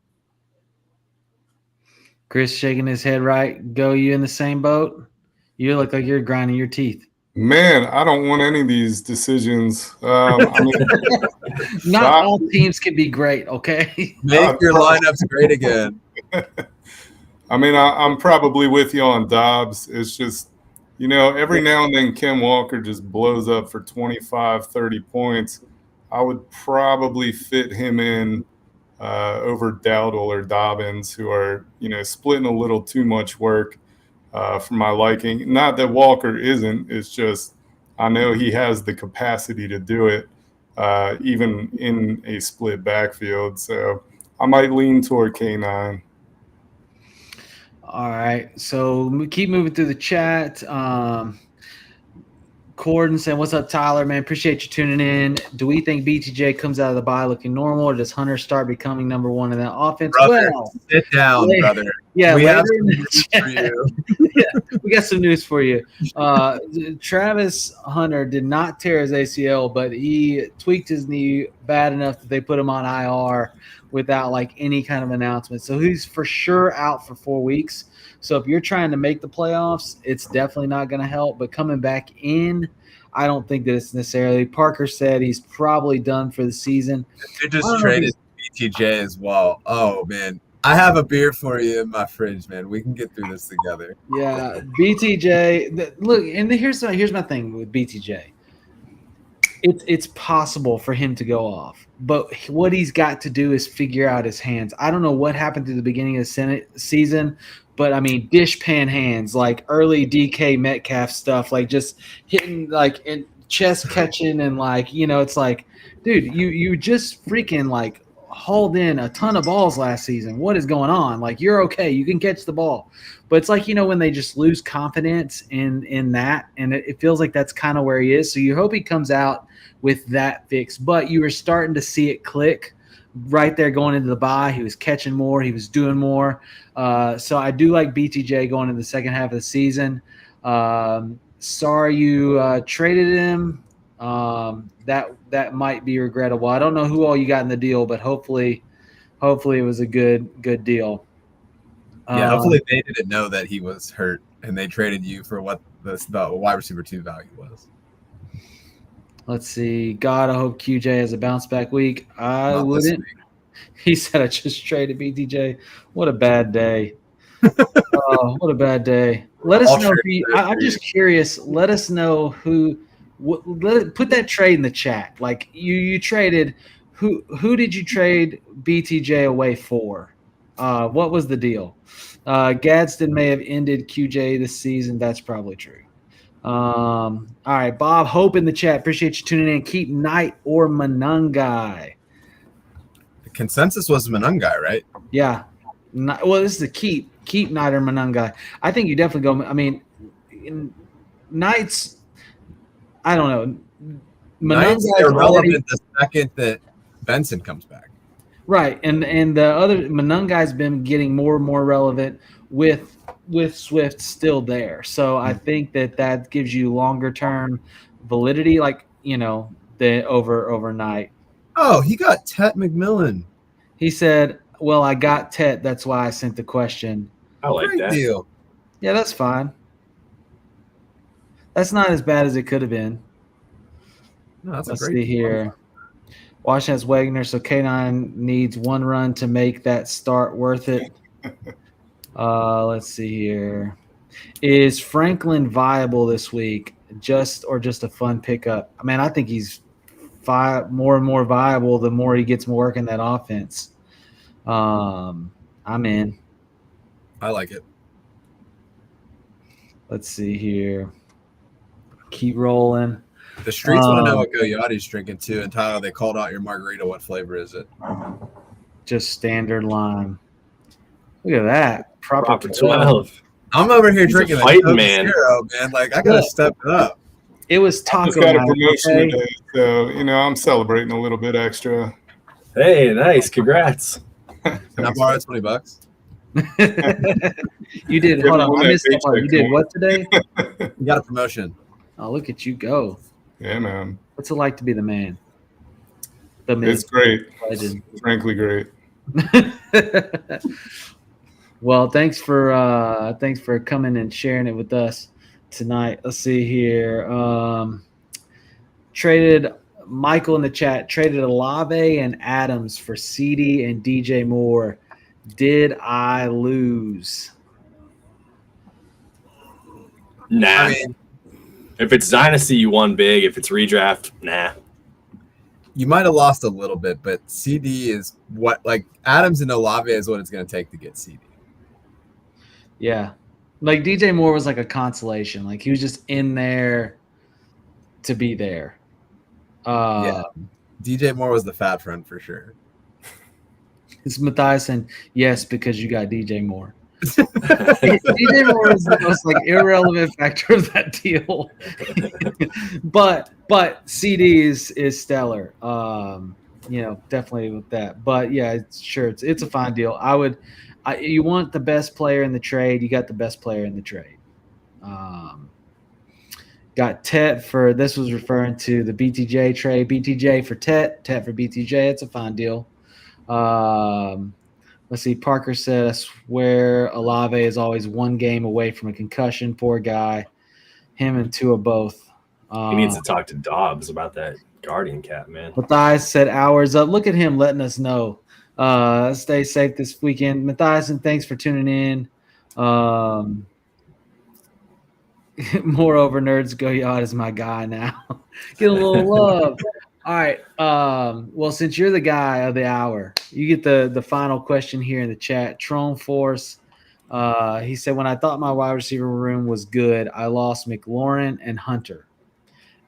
Chris shaking his head right. Go, you in the same boat? You look like you're grinding your teeth. Man, I don't want any of these decisions. I mean, not all teams can be great, okay? Make your lineups great again. I mean, I'm probably with you on Dobbs. It's just, you know, every now and then Ken Walker just blows up for 25, 30 points. I would probably fit him in over Dowdle or Dobbins, who are, you know, splitting a little too much work for my liking. Not that Walker isn't. It's just I know he has the capacity to do it, even in a split backfield. So I might lean toward K9. All right. So we keep moving through the chat. Corden saying, what's up, Tyler? Man, appreciate you tuning in. Do we think BTJ comes out of the bye looking normal, or does Hunter start becoming number 1 in that offense? Brother, sit down, brother. Yeah, we have some news for you. Yeah, we got some news for you. Travis Hunter did not tear his ACL, but he tweaked his knee bad enough that they put him on IR without like any kind of announcement. So he's for sure out for 4 weeks. So if you're trying to make the playoffs, it's definitely not going to help. But coming back in, I don't think that it's necessarily. Parker said he's probably done for the season. You just traded BTJ as well. Oh, man. I have a beer for you in my fridge, man. We can get through this together. Yeah, BTJ. Look, and here's my thing with BTJ. It's possible for him to go off, but what he's got to do is figure out his hands. I don't know what happened to the beginning of the season, but I mean, dishpan hands, like early DK Metcalf stuff, like just hitting like in chest catching and like, you know, it's like, dude, you just freaking like hauled in a ton of balls last season. What is going on? Like, you're okay. You can catch the ball. But it's like, when they just lose confidence in that, and it feels like that's kind of where he is. So you hope he comes out with that fix. But you were starting to see it click right there going into the bye. He was catching more. He was doing more. So I do like BTJ going into the second half of the season. Sorry you traded him. That might be regrettable. I don't know who all you got in the deal, but hopefully it was a good deal. Yeah, hopefully they didn't know that he was hurt and they traded you for what the wide receiver 2 value was. Let's see. God, I hope QJ has a bounce back week. I Not this wouldn't. week. He said I just traded BTJ. What a bad day. Oh, what a bad day. Let us know. I'm just curious. Let us know who. Put that trade in the chat. Like you traded. Who did you trade BTJ away for? What was the deal? Gadsden may have ended QJ this season. That's probably true. All right, Bob Hope in the chat. Appreciate you tuning in. Keep Knight or Manungai. The consensus was Manungai, right? Yeah. Well, this is a keep Knight or Manungai. I think you definitely go. I mean, Knight's. I don't know. Knight's irrelevant the second that Benson comes back. Right, and the other Manungai's been getting more and more relevant with Swift still there. So I think that gives you longer term validity, like the overnight. Oh, he got Tet McMillan. He said, "Well, I got Tet. That's why I sent the question." I like Great that deal. Yeah, that's fine. That's not as bad as it could have been. No, that's Let's a great see here. Washington has Wagner, so K9 needs one run to make that start worth it. Let's see here. Is Franklin viable this week? Just a fun pickup? I mean, I think he's more and more viable the more he gets more work in that offense. I'm in. I like it. Let's see here. Keep rolling. The streets want to know what Goyotti's drinking too. And Tyler, they called out your margarita. What flavor is it? Just standard lime. Look at that. Proper 12. I'm over here drinking fighting Coke man. Zero, man. Like, I gotta step it up. It was taco. Just got a night, promotion okay? today, so I'm celebrating a little bit extra. Hey, nice. Congrats. Can I borrow $20? You did. Hold on. I missed that part. You did what today? You got a promotion. Oh, look at you go. Yeah, man. What's it like to be the man? It's great. Legend. Frankly, great. Well, thanks for coming and sharing it with us tonight. Let's see here. Traded Michael in the chat. Traded Olave and Adams for CD and DJ Moore. Did I lose? Nah. I mean, if it's Dynasty, you won big. If it's redraft, nah. you might have lost a little bit, but CD is what, like, Adams and Olave is what it's going to take to get CD. Yeah. Like DJ Moore was like a consolation. Like he was just in there to be there. Yeah. DJ Moore was the fat friend for sure. It's Matthias saying, yes, because you got DJ Moore. DJ Moore is the most like irrelevant factor of that deal. but CD is stellar. Definitely with that. But yeah, it's a fine deal. You want the best player in the trade, you got the best player in the trade. Got Tet for this was referring to the BTJ trade. BTJ for Tet for BTJ. It's a fine deal. Let's see. Parker said, I swear Olave is always one game away from a concussion. Poor guy. Him and Tua both. He needs to talk to Dobbs about that Guardian cap, man. Matthias said hours up. Look at him letting us know. Stay safe this weekend. Matthias, and thanks for tuning in. Moreover, Nerds Go Yacht is my guy now. Get a little love. All right. Well, since you're the guy of the hour, you get the final question here in the chat. Tron Force, he said, when I thought my wide receiver room was good, I lost McLaurin and Hunter.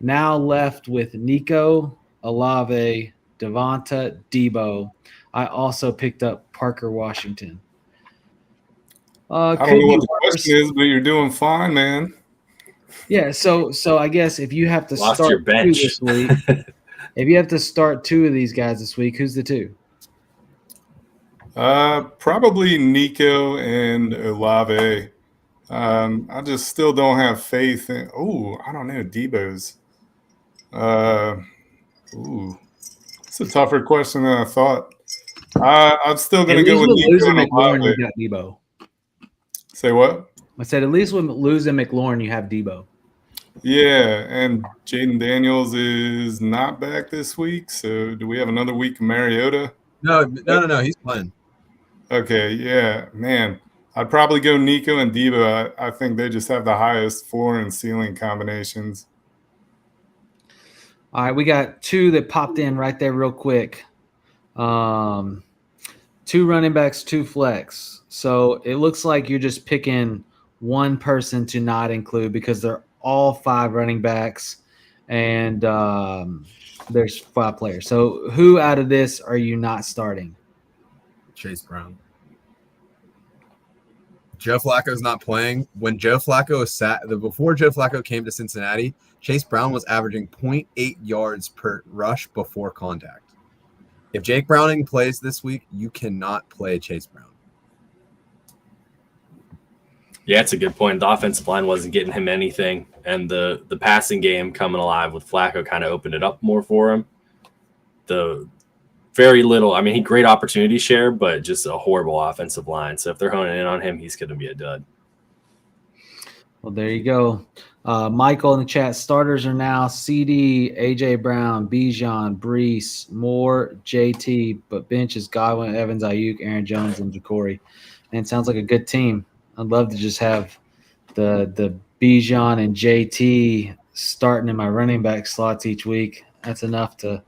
Now left with Nico, Olave, Devonta, Debo. I also picked up Parker Washington. I don't know what the question is, but you're doing fine, man. Yeah, so I guess if you have to Lost start your bench two this week, if you have to start two of these guys this week, who's the two? Probably Nico and Olave. I just still don't have faith in. I don't know. Debo's. It's a tougher question than I thought. I'm still going to go with Nico losing and McLaurin, Olave. you got Debo. Say what? I said at least with losing McLaurin, you have Debo. Yeah, and Jaden Daniels is not back this week. So do we have another week of Mariota? No. He's playing. Okay, yeah, man. I'd probably go Nico and Debo. I think they just have the highest floor and ceiling combinations. All right, we got two that popped in right there real quick. Two running backs, two flex. So it looks like you're just picking one person to not include because they're all 5 running backs and there's 5 players. So who out of this are you not starting? Chase Brown. Joe Flacco's not playing. When Joe Flacco before Joe Flacco came to Cincinnati, Chase Brown was averaging 0.8 yards per rush before contact. If Jake Browning plays this week, you cannot play Chase Brown. Yeah, it's a good point. The offensive line wasn't getting him anything, and the passing game coming alive with Flacco kind of opened it up more for him. The very little, I mean, he great opportunity share, but just a horrible offensive line. So if they're honing in on him, he's going to be a dud. Well, there you go. Michael in the chat, starters are now CD, AJ Brown, Bijan, Brees, Moore, JT, but bench is Godwin, Evans, Ayuk, Aaron Jones, and Ja'Cory. And it sounds like a good team. I'd love to just have the Bijan and JT starting in my running back slots each week. That's enough to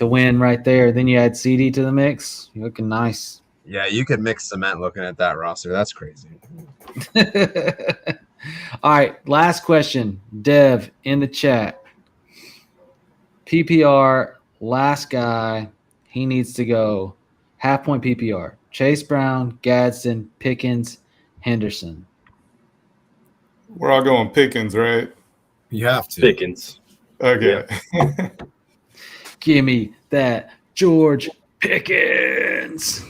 win right there. Then you add CD to the mix. You're looking nice. Yeah, you could mix cement looking at that roster. That's crazy. All right, last question. Dev in the chat. PPR, last guy. He needs to go. Half-point PPR. Chase Brown, Gadsden, Pickens, Henderson. We're all going Pickens, right? You have to. Pickens. Okay. Yeah. Give me that George Pickens.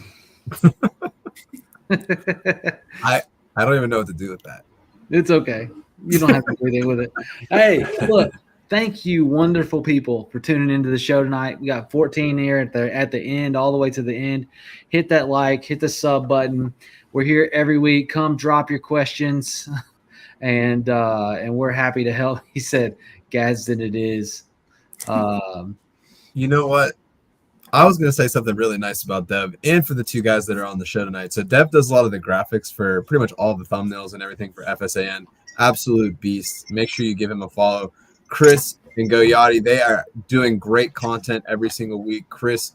I don't even know what to do with that. It's okay. You don't have to do anything with it. Hey, look, thank you, wonderful people, for tuning into the show tonight. We got 14 here at the end, all the way to the end. Hit that like, hit the sub button. We're here every week. Come drop your questions, and we're happy to help. He said, Gadsden it is. You know what? I was going to say something really nice about Dev and for the two guys that are on the show tonight. So Dev does a lot of the graphics for pretty much all the thumbnails and everything for FSAN. Absolute beast. Make sure you give him a follow. Chris and Goyati, they are doing great content every single week. Chris,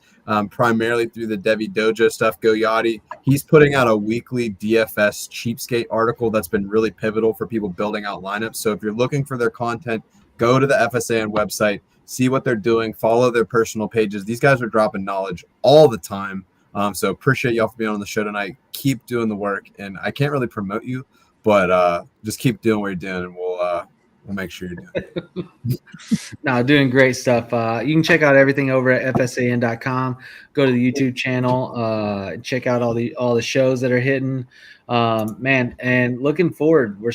primarily through the Devi Dojo stuff. Goyati, he's putting out a weekly DFS cheapskate article that's been really pivotal for people building out lineups. So if you're looking for their content, go to the FSAN website. See what they're doing. Follow their personal pages. These guys are dropping knowledge all the time. So appreciate y'all for being on the show tonight. Keep doing the work. And I can't really promote you, but just keep doing what you're doing, and we'll make sure you're doing it. No, doing great stuff. You can check out everything over at fsan.com. Go to the YouTube channel. Check out all the shows that are hitting. Man, and looking forward. We're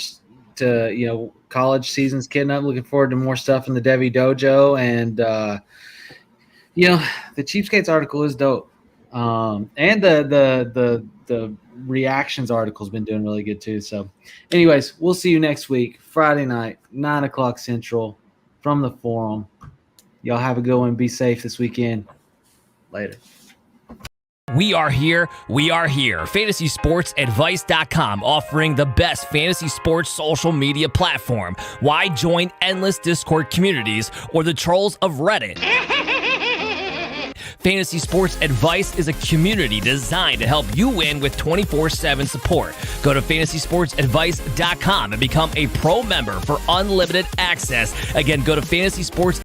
to college season's getting up. Looking forward to more stuff in the Devi Dojo, and the Cheapskates article is dope. And the reactions article's been doing really good too. So, anyways, we'll see you next week, Friday night, 9:00 Central, from the forum. Y'all have a good one. Be safe this weekend. Later. We are here. FantasySportsAdvice.com, offering the best fantasy sports social media platform. Why join endless Discord communities or the trolls of Reddit? Fantasy Sports Advice is a community designed to help you win with 24/7 support. Go to FantasySportsAdvice.com and become a pro member for unlimited access. Again, go to Fantasy Sports